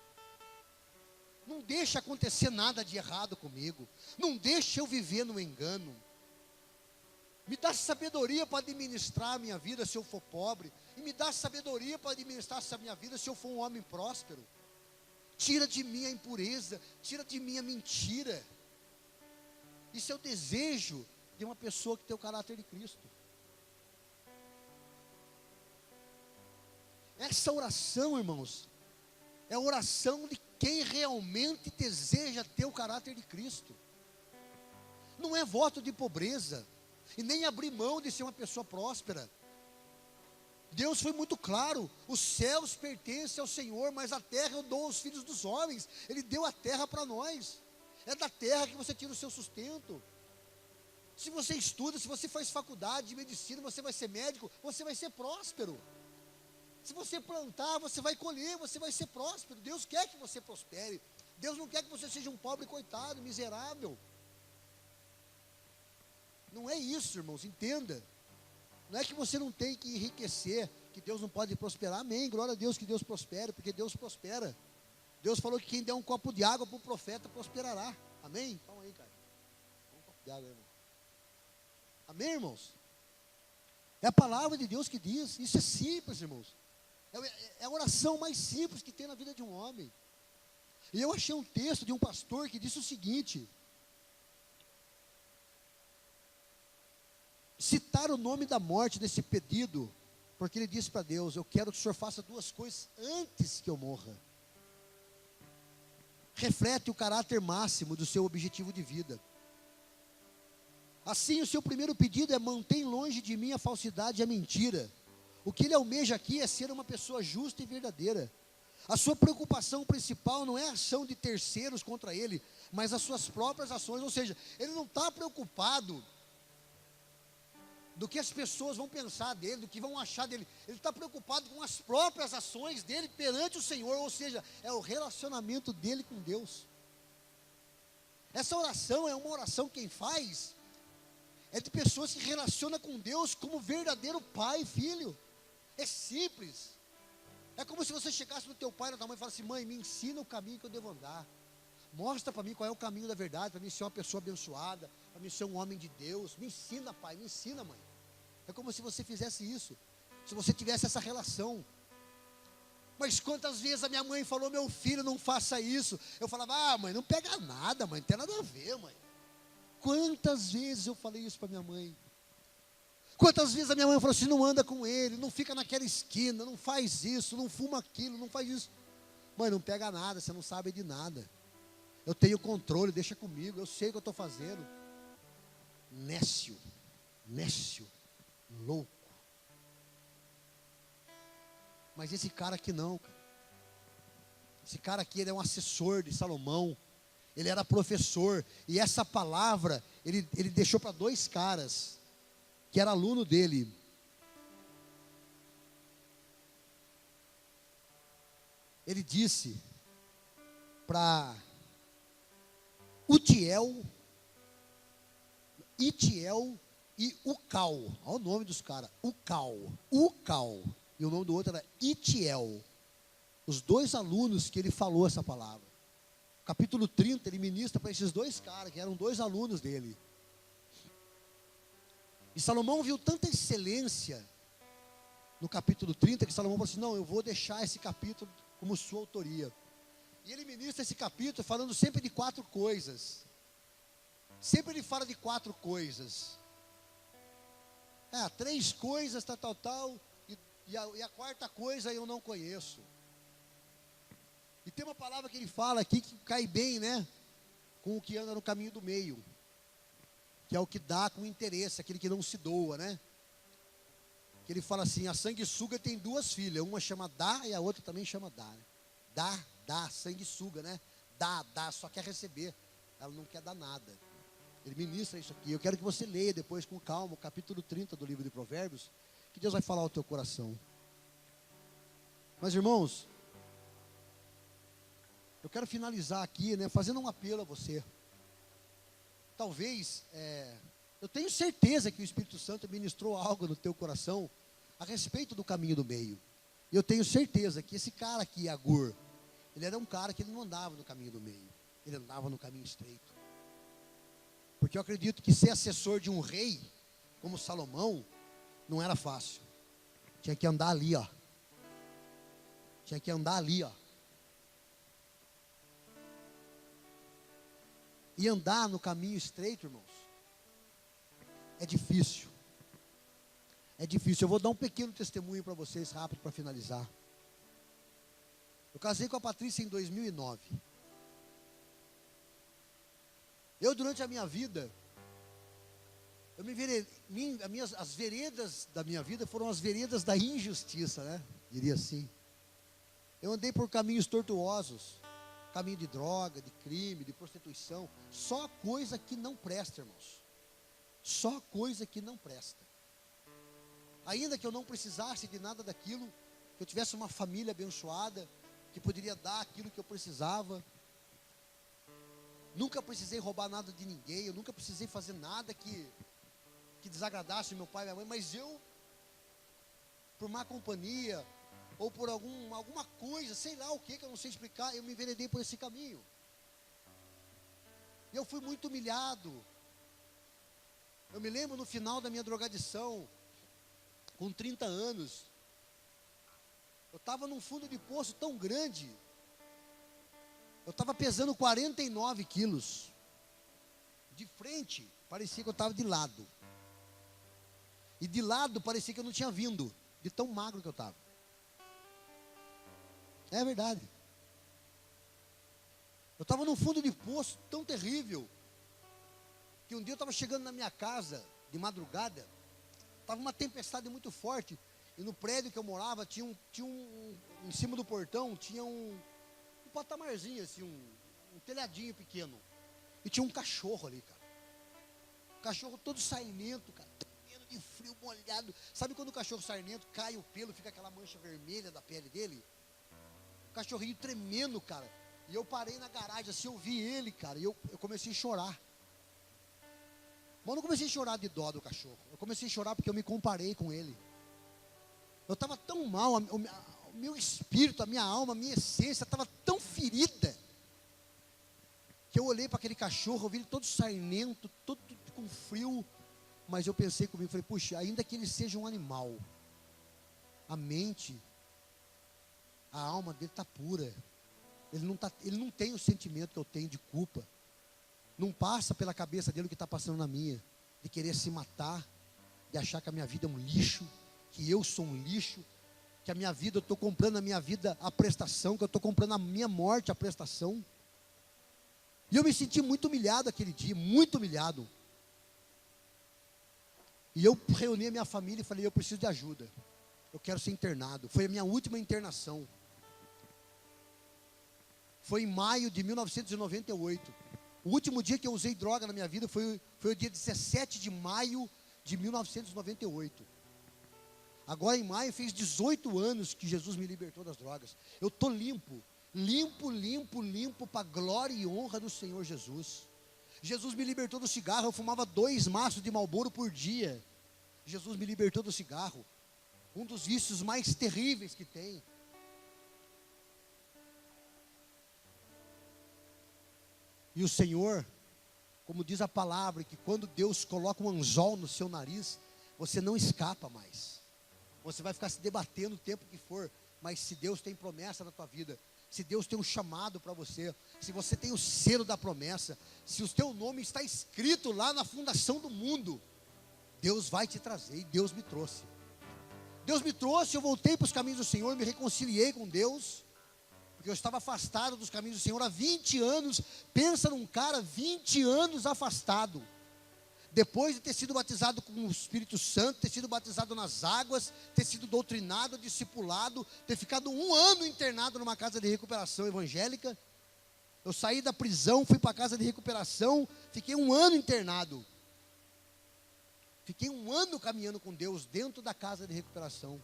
Não deixa acontecer nada de errado comigo. Não deixa eu viver no engano. Me dá sabedoria para administrar a minha vida se eu for pobre. E me dá sabedoria para administrar essa minha vida se eu for um homem próspero. Tira de mim a impureza, tira de mim a mentira. Isso é o desejo de uma pessoa que tem o caráter de Cristo. Essa oração, irmãos, é a oração de quem realmente deseja ter o caráter de Cristo. Não é voto de pobreza, e nem abrir mão de ser uma pessoa próspera. Deus foi muito claro: os céus pertencem ao Senhor, mas a terra eu dou aos filhos dos homens. Ele deu a terra para nós. É da terra que você tira o seu sustento. Se você estuda, se você faz faculdade de medicina, você vai ser médico, você vai ser próspero. Se você plantar, você vai colher, você vai ser próspero. Deus quer que você prospere. Deus não quer que você seja um pobre coitado, miserável. Não é isso, irmãos, entenda. Não é que você não tem que enriquecer, que Deus não pode prosperar. Amém, glória a Deus que Deus prospere, porque Deus prospera. Deus falou que quem der um copo de água para o profeta prosperará. Amém? Calma aí, cara. Um copo de água, irmão. Amém, irmãos? É a palavra de Deus que diz. Isso é simples, irmãos. É a oração mais simples que tem na vida de um homem. E eu achei um texto de um pastor que disse o seguinte: citar o nome da morte nesse pedido, porque ele disse para Deus: eu quero que o Senhor faça duas coisas antes que eu morra. Reflete o caráter máximo do seu objetivo de vida. Assim, o seu primeiro pedido é: mantém longe de mim a falsidade e a mentira. O que ele almeja aqui é ser uma pessoa justa e verdadeira. A sua preocupação principal não é a ação de terceiros contra ele, mas as suas próprias ações. Ou seja, ele não está preocupado do que as pessoas vão pensar dele, do que vão achar dele. Ele está preocupado com as próprias ações dele perante o Senhor. Ou seja, é o relacionamento dele com Deus. Essa oração é uma oração, quem faz é de pessoas que se relacionam com Deus como verdadeiro pai e filho. É simples. É como se você chegasse no teu pai e na tua mãe e falasse: mãe, me ensina o caminho que eu devo andar. Mostra para mim qual é o caminho da verdade, para mim ser uma pessoa abençoada, para mim ser um homem de Deus. Me ensina, pai, me ensina, mãe. É como se você fizesse isso, se você tivesse essa relação. Mas quantas vezes a minha mãe falou: meu filho, não faça isso. Eu falava: ah, mãe, não pega nada, mãe, não tem nada a ver, mãe. Quantas vezes eu falei isso para minha mãe? Quantas vezes a minha mãe falou assim: não anda com ele, não fica naquela esquina, não faz isso, não fuma aquilo, não faz isso. Mãe, não pega nada, você não sabe de nada. Eu tenho controle, deixa comigo, eu sei o que eu estou fazendo. Nécio, louco. Mas esse cara aqui não, cara. Esse cara aqui, ele é um assessor de Salomão. Ele era professor. E essa palavra, ele deixou para 2 caras, que era aluno dele. Ele disse para Itiel e Ucal. Olha o nome dos caras. Ucal. E o nome do outro era Itiel. Os 2 alunos que ele falou essa palavra. Capítulo 30, ele ministra para esses 2 caras, que eram 2 alunos dele. E Salomão viu tanta excelência no capítulo 30, que Salomão falou assim, não, eu vou deixar esse capítulo como sua autoria. E ele ministra esse capítulo falando sempre de 4 coisas. Sempre ele fala de 4 coisas. 3 coisas, tal. E a 4ª coisa eu não conheço. E tem uma palavra que ele fala aqui que cai bem, né? Com o que anda no caminho do meio. Que é o que dá com interesse, aquele que não se doa, né? Que ele fala assim, a sanguessuga tem 2 filhas. Uma chama Dá e a outra também chama Dá. Né? Dá, sanguessuga, né? Dá, só quer receber. Ela não quer dar nada. Ele ministra isso aqui. Eu quero que você leia depois com calma o capítulo 30 do livro de Provérbios, que Deus vai falar ao teu coração. Mas irmãos, eu quero finalizar aqui, né, fazendo um apelo a você. Talvez, eu tenho certeza que o Espírito Santo ministrou algo no teu coração a respeito do caminho do meio. E eu tenho certeza que esse cara aqui, Agur, ele era um cara que ele não andava no caminho do meio. Ele andava no caminho estreito. Porque eu acredito que ser assessor de um rei, como Salomão, não era fácil. Tinha que andar ali, ó. E andar no caminho estreito, irmãos, é difícil. Eu vou dar um pequeno testemunho para vocês, rápido, para finalizar. Eu casei com a Patrícia em 2009. Durante a minha vida, as veredas da minha vida foram as veredas da injustiça, né? Diria assim. Eu andei por caminhos tortuosos, caminho de droga, de crime, de prostituição, só coisa que não presta, irmãos. Só coisa que não presta. Ainda que eu não precisasse de nada daquilo, que eu tivesse uma família abençoada, que poderia dar aquilo que eu precisava. Nunca precisei roubar nada de ninguém, eu nunca precisei fazer nada que desagradasse meu pai e minha mãe, mas eu, por má companhia, ou por alguma coisa, sei lá o que eu não sei explicar, eu me enveredei por esse caminho. E eu fui muito humilhado. Eu me lembro no final da minha drogadição, com 30 anos, eu estava num fundo de poço tão grande, eu estava pesando 49 quilos, de frente, parecia que eu estava de lado, e de lado parecia que eu não tinha vindo, de tão magro que eu estava. É verdade. Eu estava num fundo de poço tão terrível, que um dia eu estava chegando na minha casa, de madrugada, estava uma tempestade muito forte, e no prédio que eu morava, em cima do portão, tinha um patamarzinho, assim, um telhadinho pequeno, e tinha um cachorro ali, cara. Cachorro todo sarnento, cara, tremendo de frio, molhado. Sabe quando o cachorro sarnento cai o pelo, fica aquela mancha vermelha da pele dele? O cachorrinho tremendo, cara. E eu parei na garagem, assim, eu vi ele, cara, e eu comecei a chorar. Mas eu não comecei a chorar de dó do cachorro. Eu comecei a chorar porque eu me comparei com ele. Eu estava tão mal, o meu espírito, a minha alma, a minha essência estava tão ferida, que eu olhei para aquele cachorro, eu vi ele todo sarnento, todo com frio, mas eu pensei comigo, falei, puxa, ainda que ele seja um animal, a mente, a alma dele está pura. Ele não tem o sentimento que eu tenho de culpa. Não passa pela cabeça dele o que está passando na minha, de querer se matar, de achar que a minha vida é um lixo, que eu sou um lixo, que a minha vida, eu estou comprando a minha vida a prestação, que eu estou comprando a minha morte a prestação. E eu me senti muito humilhado aquele dia, muito humilhado. E eu reuni a minha família e falei, eu preciso de ajuda. eu quero ser internado. Foi a minha última internação. Foi em maio de 1998. O último dia que eu usei droga na minha vida foi o dia 17 de maio de 1998. Agora em maio fez 18 anos que Jesus me libertou das drogas. Eu estou limpo para a glória e honra do Senhor Jesus. Jesus me libertou do cigarro. Eu fumava 2 maços de Marlboro por dia. Jesus me libertou do cigarro. Um dos vícios mais terríveis que tem. E o Senhor, como diz a palavra, que quando Deus coloca um anzol no seu nariz, você não escapa mais. Você vai ficar se debatendo o tempo que for, mas se Deus tem promessa na tua vida, se Deus tem um chamado para você, se você tem o selo da promessa, se o teu nome está escrito lá na fundação do mundo, Deus vai te trazer, e Deus me trouxe. Deus me trouxe, eu voltei para os caminhos do Senhor, me reconciliei com Deus, porque eu estava afastado dos caminhos do Senhor há 20 anos. Pensa num cara 20 anos afastado. Depois de ter sido batizado com o Espírito Santo, ter sido batizado nas águas, ter sido doutrinado, discipulado, ter ficado 1 ano internado numa casa de recuperação evangélica. Eu saí da prisão, fui para a casa de recuperação, fiquei 1 ano internado. Fiquei 1 ano caminhando com Deus dentro da casa de recuperação.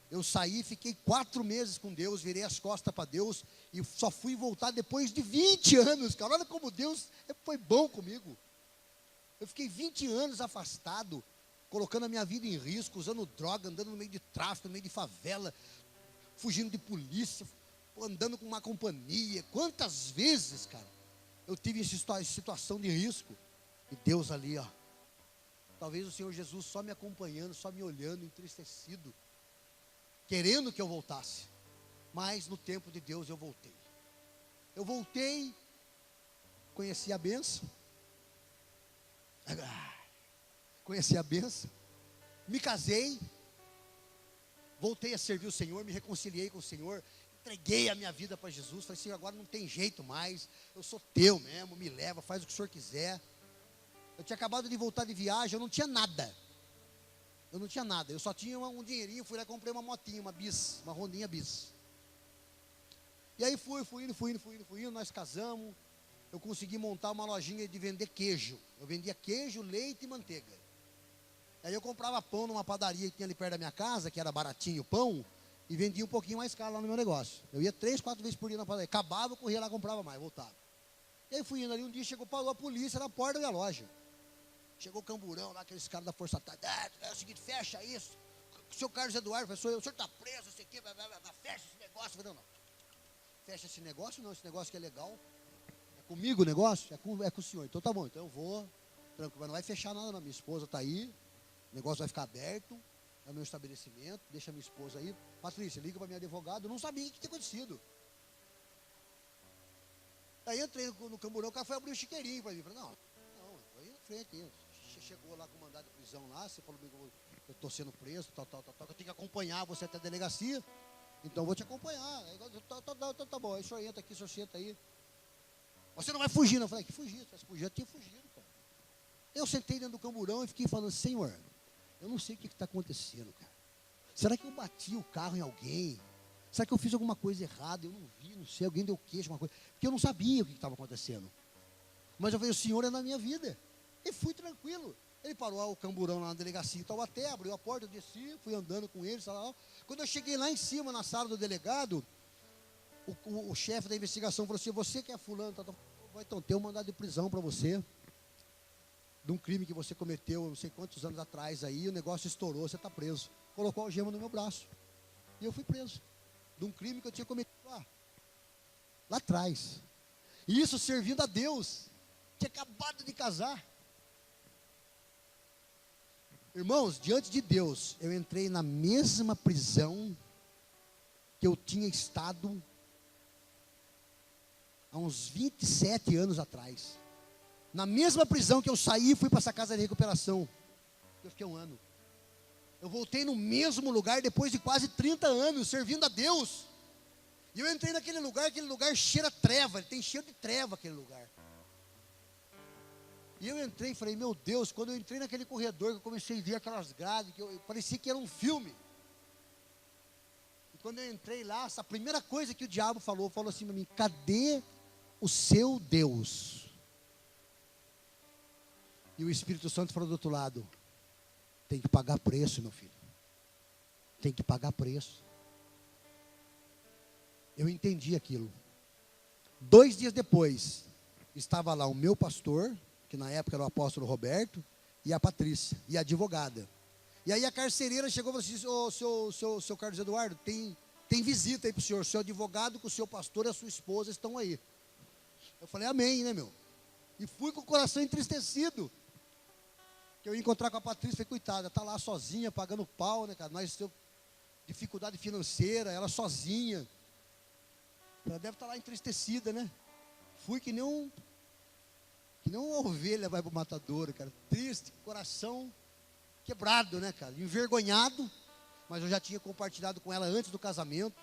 Eu saí, fiquei 4 meses com Deus, virei as costas para Deus e só fui voltar depois de 20 anos, cara. Olha como Deus foi bom comigo. Eu fiquei 20 anos afastado, colocando a minha vida em risco, usando droga, andando no meio de tráfico, no meio de favela, fugindo de polícia, andando com uma companhia. Quantas vezes, cara, eu tive essa situação de risco. E Deus ali, ó. Talvez o Senhor Jesus só me acompanhando, só me olhando, entristecido, querendo que eu voltasse. Mas no tempo de Deus eu voltei. Eu voltei, conheci a bênção. Conheci a bênção. Me casei. Voltei a servir o Senhor, me reconciliei com o Senhor. Entreguei a minha vida para Jesus. Falei assim, agora não tem jeito mais. Eu sou teu mesmo, me leva, faz o que o Senhor quiser. Eu tinha acabado de voltar de viagem, eu não tinha nada. Eu só tinha um dinheirinho, fui lá e comprei uma motinha, uma bis, uma Hondinha bis. E aí fui indo, nós casamos. Eu consegui montar uma lojinha de vender queijo. Eu vendia queijo, leite e manteiga. Aí eu comprava pão numa padaria que tinha ali perto da minha casa, que era baratinho o pão, e vendia um pouquinho mais caro lá no meu negócio. Eu ia 3, 4 vezes por dia na padaria. Acabava, eu corria lá, comprava mais, voltava. E aí fui indo ali, um dia parou a polícia na porta da minha loja. Chegou o camburão lá, aqueles caras da Força Tática. É o seguinte, fecha isso. O senhor Carlos Eduardo falou, o senhor está preso, isso aqui, fecha esse negócio. Eu falei, não. Fecha esse negócio não, esse negócio que é legal. É comigo o negócio? É com o senhor. Então tá bom, então eu vou, tranquilo, mas não vai fechar nada não. Minha esposa está aí, o negócio vai ficar aberto, é o meu estabelecimento, deixa minha esposa aí. Patrícia, liga para minha advogada, eu não sabia o que tinha acontecido. Aí entrei no camburão, o cara foi abrir o chiqueirinho para mim. Falei, não, foi em frente aí. Chegou lá com o mandado de prisão lá, você falou comigo, eu estou sendo preso, tal, eu tenho que acompanhar você até a delegacia, então eu vou te acompanhar. Tá bom, aí o senhor entra aqui, o senhor senta aí. Você não vai fugir, não. Eu falei, que fugir? Se tivesse fugido, eu tinha fugido, cara. Eu sentei dentro do camburão e fiquei falando, Senhor, eu não sei o que está acontecendo, cara. Será que eu bati o carro em alguém? Será que eu fiz alguma coisa errada? Eu não vi, não sei, alguém deu queixo, alguma coisa. Porque eu não sabia o que estava acontecendo. Mas eu falei, o Senhor é na minha vida. E fui tranquilo. Ele parou o camburão lá na delegacia em Taubaté, abriu a porta, eu desci, fui andando com ele. Quando eu cheguei lá em cima, na sala do delegado, o chefe da investigação falou assim, você que é fulano, então tem um mandado de prisão para você, de um crime que você cometeu não sei quantos anos atrás aí, o negócio estourou, você está preso. Colocou a algema no meu braço. E eu fui preso. De um crime que eu tinha cometido lá atrás. E isso servindo a Deus. Tinha acabado de casar. Irmãos, diante de Deus, eu entrei na mesma prisão que eu tinha estado há uns 27 anos atrás. Na mesma prisão que eu saí e fui para essa casa de recuperação. Eu fiquei 1 ano. Eu voltei no mesmo lugar depois de quase 30 anos, servindo a Deus. E eu entrei naquele lugar cheira treva, ele tem cheiro de treva aquele lugar. E eu entrei e falei, meu Deus, quando eu entrei naquele corredor, que eu comecei a ver aquelas grades, parecia que era um filme. quando eu entrei lá, essa primeira coisa que o diabo falou assim para mim: cadê o seu Deus? E o Espírito Santo falou do outro lado: tem que pagar preço, meu filho. Tem que pagar preço. Eu entendi aquilo. 2 dias depois, estava lá o meu pastor, que na época era o apóstolo Roberto, e a Patrícia, e a advogada. E aí a carcereira chegou e falou assim: ô, seu Carlos Eduardo, tem visita aí para o senhor. O seu advogado com o seu pastor e a sua esposa estão aí. Eu falei: amém, né, meu? E fui com o coração entristecido. Que eu ia encontrar com a Patrícia, falei: coitada, está lá sozinha, pagando pau, né, cara? Nós temos dificuldade financeira, ela sozinha. Ela deve estar lá entristecida, né? Fui que nem uma ovelha vai para o matadouro, cara. Triste, coração quebrado, né, cara? Envergonhado. Mas eu já tinha compartilhado com ela antes do casamento.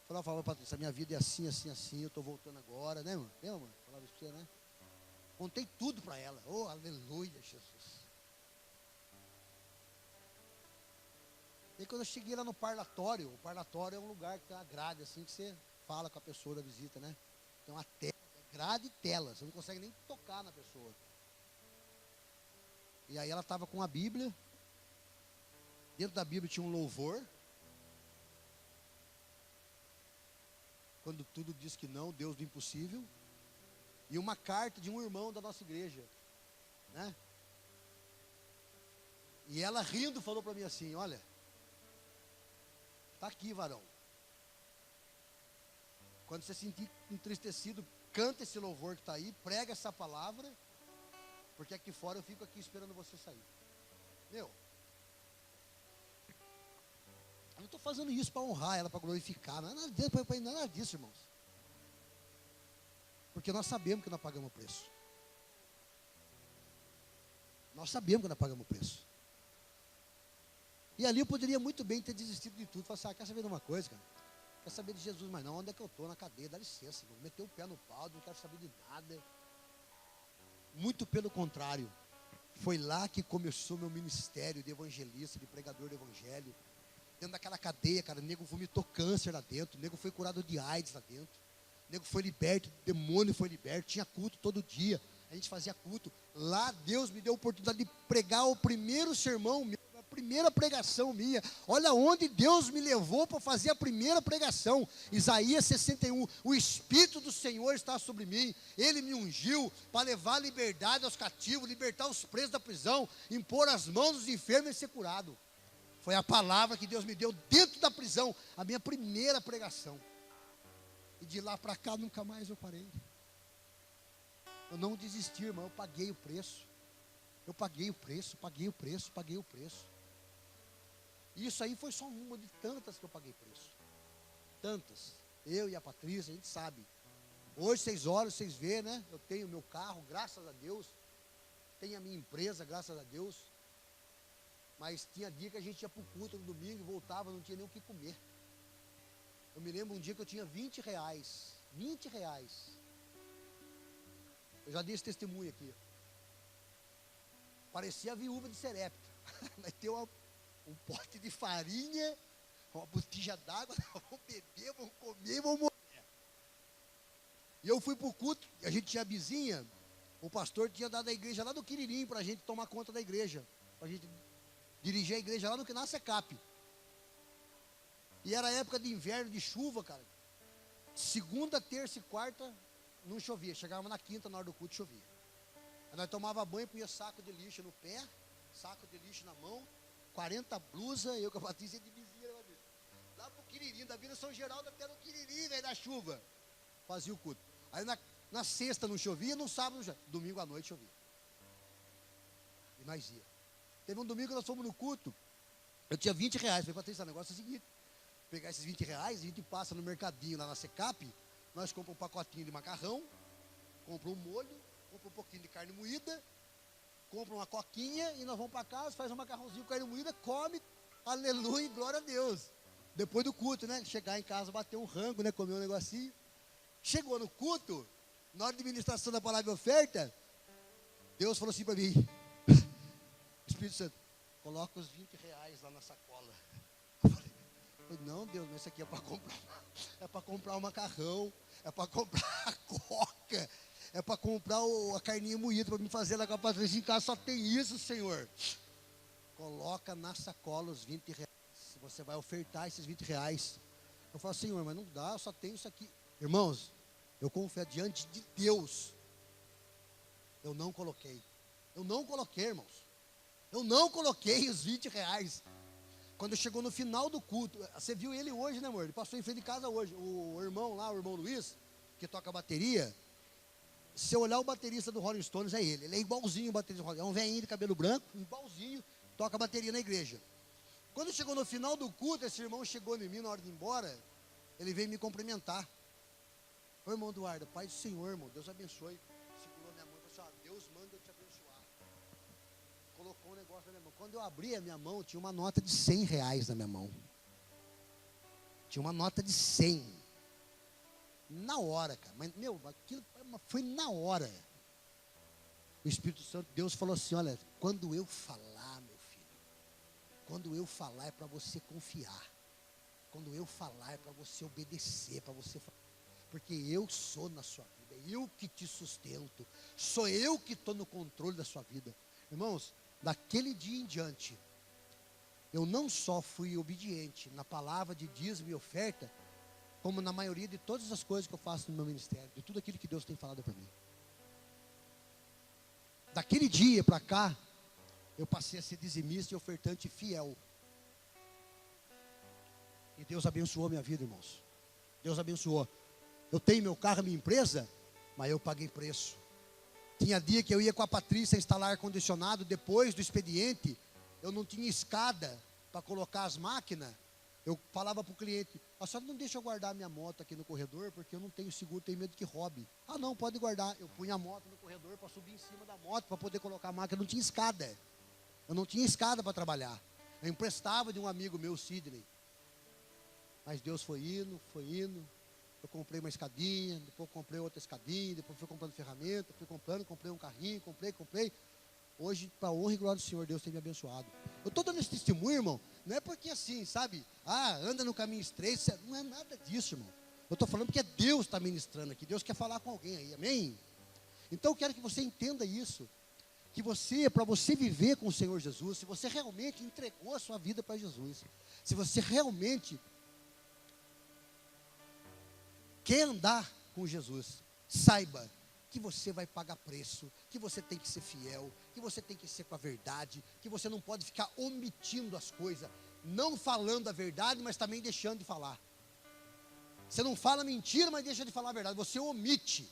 Falava: Patrícia, minha vida é assim, assim, assim. Eu estou voltando agora, né, mano? Lembra, mano? Falava isso para você, né? Contei tudo para ela. Oh, aleluia, Jesus. E aí, quando eu cheguei lá no parlatório, o parlatório é um lugar que tem uma grade assim que você fala com a pessoa da visita, né? Tem uma tela, grade e tela, você não consegue nem tocar na pessoa. E aí ela estava com a Bíblia, dentro da Bíblia tinha um louvor. Quando tudo diz que não, Deus do impossível. E uma carta de um irmão da nossa igreja, né? E ela rindo falou para mim assim: olha, está aqui, varão. Quando você se sentir entristecido, canta esse louvor que está aí, prega essa palavra, porque aqui fora eu fico aqui esperando você sair. Meu, eu não estou fazendo isso para honrar ela, para glorificar, não é nada disso, irmãos. Porque nós sabemos que nós pagamos o preço. Nós sabemos que nós pagamos o preço. E ali eu poderia muito bem ter desistido de tudo. Falar assim: quer saber de uma coisa, cara? Quer saber de Jesus, mas não, onde é que eu estou? Na cadeia, dá licença, vou meter o pé no pau, não quero saber de nada. Muito pelo contrário, foi lá que começou meu ministério de evangelista, de pregador do evangelho. Dentro daquela cadeia, cara, o nego vomitou câncer lá dentro, o nego foi curado de AIDS lá dentro, o nego foi liberto, o demônio foi liberto, tinha culto todo dia, a gente fazia culto. Lá Deus me deu a oportunidade de pregar o primeiro sermão meu, a primeira pregação minha. Olha onde Deus me levou para fazer a primeira pregação. Isaías 61, o Espírito do Senhor está sobre mim, Ele me ungiu para levar liberdade aos cativos, libertar os presos da prisão, impor as mãos dos enfermos e ser curado. Foi a palavra que Deus me deu dentro da prisão, a minha primeira pregação. E de lá para cá nunca mais eu parei. Eu não desisti, irmão, eu paguei o preço. Eu paguei o preço, paguei o preço, paguei o preço. E isso aí foi só uma de tantas que eu paguei preço. Tantas. Eu e a Patrícia, a gente sabe. Hoje vocês olham, vocês vê, né? Eu tenho meu carro, graças a Deus. Tenho a minha empresa, graças a Deus. Mas tinha dia que a gente ia para o culto no domingo e voltava, não tinha nem o que comer. Eu me lembro um dia que eu tinha 20 reais. 20 reais. Eu já dei esse testemunho aqui. Parecia a viúva de Serepta. Vai ter um pote de farinha, uma botija d'água, vamos beber, vamos comer, vamos morrer. E eu fui para o culto, e a gente tinha a vizinha, o pastor tinha dado a igreja lá do Quiririm para a gente tomar conta da igreja. Para a gente dirigir a igreja lá na Secap. E era época de inverno, de chuva, cara. Segunda, terça e quarta não chovia. Chegava na quinta, na hora do culto, chovia. Aí nós tomava banho, punha saco de lixo no pé, saco de lixo na mão, 40 blusas, eu com a Patrícia de vizinha. Lá pro Quiririm, da Vila São Geraldo até no Quiririm, velho, da chuva. Fazia o culto. Aí na sexta não chovia, no sábado não chovia. Domingo à noite chovia. E nós ia. Teve um domingo que nós fomos no culto, eu tinha 20 reais. Falei: Patrícia, o negócio é o seguinte: pegar esses 20 reais, a gente passa no mercadinho lá na Secap, nós compramos um pacotinho de macarrão, compra um molho, compra um pouquinho de carne moída, compra uma coquinha e nós vamos para casa, faz um macarrãozinho com carne moída, come, aleluia, glória a Deus. Depois do culto, né? Chegar em casa, bater um rango, né? Comer um negocinho. Chegou no culto, na hora de ministração da palavra de oferta, Deus falou assim para mim: Espírito Santo, coloca os 20 reais lá na sacola. Eu falei: Eu falei, não, Deus, mas isso aqui é para comprar um macarrão, é para comprar a coca, é para comprar a carninha moída, para me fazer lá com a Patrícia em casa, só tem isso, Senhor. Coloca na sacola os 20 reais, você vai ofertar esses 20 reais. Eu falo, Senhor, mas não dá, eu só tenho isso aqui. Irmãos, eu confesso diante de Deus, eu não coloquei, irmãos. Eu não coloquei os 20 reais. Quando chegou no final do culto, você viu ele hoje, né, amor? Ele passou em frente de casa hoje. O irmão lá, o irmão Luiz, que toca bateria. Se eu olhar o baterista do Rolling Stones, é ele. Ele é igualzinho o baterista do Rolling Stones. É um velhinho de cabelo branco, igualzinho, toca bateria na igreja. Quando chegou no final do culto, esse irmão chegou em mim na hora de ir embora. Ele veio me cumprimentar. Ô, irmão Eduardo, Pai do Senhor, irmão, Deus abençoe. Segurou minha mão e falou assim, Deus manda eu te abençoar. Colocou um negócio na minha mão. Quando eu abri a minha mão, tinha uma nota de 100 reais na minha mão. Tinha uma nota de 100. Na hora, cara. Mas, aquilo foi na hora. O Espírito Santo, Deus falou assim, olha, quando eu falar, meu filho, quando eu falar é para você confiar. Quando eu falar é para você obedecer, para você falar. Porque eu sou na sua vida, é eu que te sustento, sou eu que estou no controle da sua vida. Irmãos, daquele dia em diante, eu não só fui obediente na palavra de dízimo e oferta, como na maioria de todas as coisas que eu faço no meu ministério, de tudo aquilo que Deus tem falado para mim. Daquele dia para cá, eu passei a ser dizimista e ofertante fiel. E Deus abençoou a minha vida, irmãos. Deus abençoou. Eu tenho meu carro, minha empresa, mas eu paguei preço. Tinha dia que eu ia com a Patrícia instalar ar-condicionado, depois do expediente, eu não tinha escada para colocar as máquinas. Eu falava para o cliente, a senhora não deixa eu guardar minha moto aqui no corredor, porque eu não tenho seguro, tenho medo que roube. Ah não, pode guardar. Eu punha a moto no corredor para subir em cima da moto, para poder colocar a máquina. Eu não tinha escada. Eu não tinha escada para trabalhar. Eu emprestava de um amigo meu, Sidney. Mas Deus foi indo, foi indo. Eu comprei uma escadinha, depois comprei outra escadinha, depois fui comprando ferramenta, comprei um carrinho, comprei. Hoje, para a honra e glória do Senhor, Deus tem me abençoado. Eu estou dando esse testemunho, irmão, não é porque assim, sabe, anda no caminho estreito, não é nada disso, irmão. Eu estou falando porque Deus está ministrando aqui, Deus quer falar com alguém aí, amém? Então eu quero que você entenda isso, que você, para você viver com o Senhor Jesus, se você realmente entregou a sua vida para Jesus, se você realmente quer andar com Jesus, saiba que você vai pagar preço, que você tem que ser fiel, que você tem que ser com a verdade, que você não pode ficar omitindo as coisas, não falando a verdade, mas também deixando de falar. Você não fala mentira, mas deixa de falar a verdade, você omite,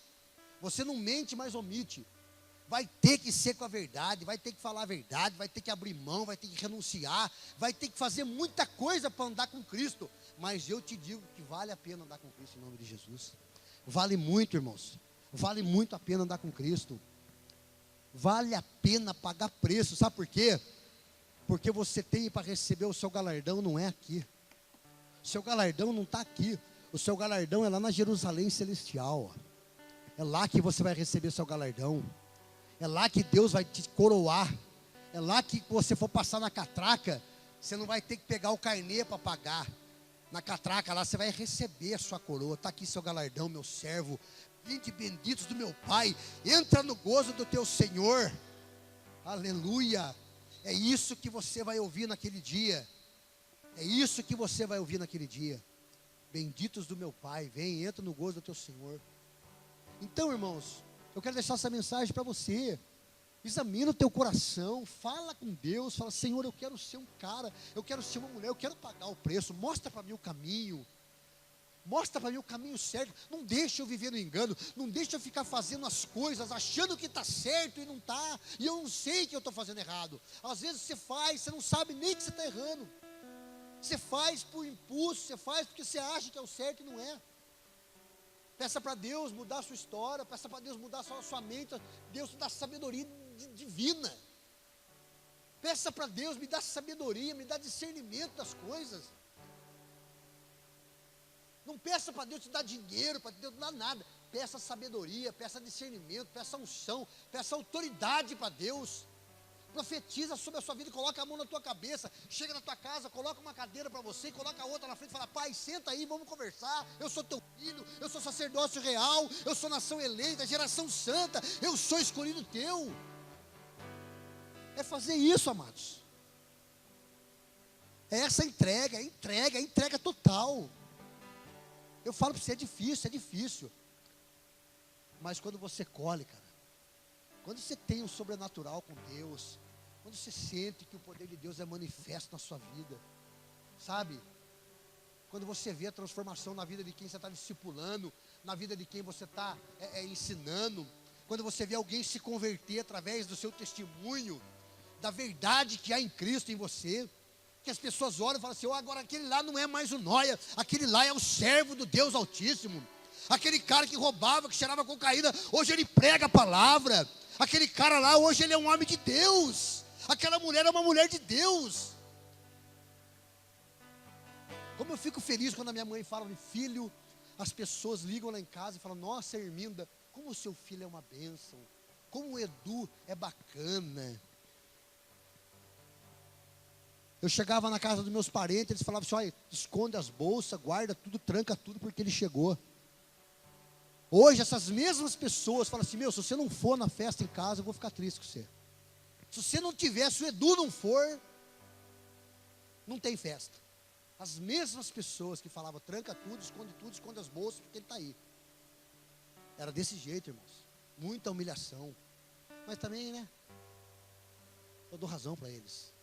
você não mente, mas omite. Vai ter que ser com a verdade, vai ter que falar a verdade, vai ter que abrir mão, vai ter que renunciar, vai ter que fazer muita coisa para andar com Cristo. Mas eu te digo que vale a pena andar com Cristo em nome de Jesus. Vale muito, irmãos. Vale muito a pena andar com Cristo. Vale a pena pagar preço. Sabe por quê? Porque você tem para receber o seu galardão, não é aqui. O seu galardão não está aqui. O seu galardão é lá na Jerusalém Celestial. É lá que você vai receber seu galardão. É lá que Deus vai te coroar. É lá que você for passar na catraca, você não vai ter que pegar o carnê para pagar. Na catraca lá você vai receber a sua coroa. Está aqui seu galardão, meu servo. Vinde benditos do meu Pai. Entra no gozo do teu Senhor. Aleluia. É isso que você vai ouvir naquele dia. É isso que você vai ouvir naquele dia. Benditos do meu Pai. Vem, entra no gozo do teu Senhor. Então, irmãos, eu quero deixar essa mensagem para você. Examina o teu coração, fala com Deus, fala, Senhor, eu quero ser um cara, eu quero ser uma mulher, eu quero pagar o preço, mostra para mim o caminho, mostra para mim o caminho certo, não deixa eu viver no engano, não deixa eu ficar fazendo as coisas, achando que está certo e não está, e eu não sei que eu estou fazendo errado. Às vezes você faz, você não sabe nem que você está errando, você faz por impulso, você faz porque você acha que é o certo e não é. Peça para Deus mudar a sua história, peça para Deus mudar a sua mente, Deus te dá sabedoria divina. Peça para Deus, me dá sabedoria, me dá discernimento das coisas. Não peça para Deus te dar dinheiro, para Deus te dar nada. Peça sabedoria, peça discernimento, peça unção, peça autoridade para Deus. profetiza sobre a sua vida, coloca a mão na tua cabeça, chega na tua casa, coloca uma cadeira para você, coloca outra na frente e fala: pai, senta aí, vamos conversar, eu sou teu filho, eu sou sacerdócio real, eu sou nação eleita, geração santa, eu sou escolhido teu. É fazer isso, amados. É essa entrega, a entrega total. Eu falo para você, é difícil. Mas quando você colhe, cara, quando você tem um sobrenatural com Deus, quando você sente que o poder de Deus é manifesto na sua vida, sabe? Quando você vê a transformação na vida de quem você está discipulando, na vida de quem você está ensinando, quando você vê alguém se converter através do seu testemunho, da verdade que há em Cristo em você, que as pessoas olham e falam assim: oh, agora aquele lá não é mais o nóia, aquele lá é o servo do Deus Altíssimo. Aquele cara que roubava, que cheirava cocaína, hoje ele prega a palavra. Aquele cara lá, hoje ele é um homem de Deus. Aquela mulher é uma mulher de Deus. Como eu fico feliz quando a minha mãe fala: filho, as pessoas ligam lá em casa e falam: nossa, Herminda, como o seu filho é uma bênção, como o Edu é bacana. Eu chegava na casa dos meus parentes, eles falavam assim: olha, esconde as bolsas, guarda tudo, tranca tudo, porque ele chegou. Hoje essas mesmas pessoas falam assim: meu, se você não for na festa em casa, eu vou ficar triste com você. Se você não tiver, se o Edu não for, não tem festa. As mesmas pessoas que falavam: tranca tudo, esconde as bolsas, porque ele está aí. Era desse jeito, irmãos. Muita humilhação. Mas também, né, eu dou razão para eles.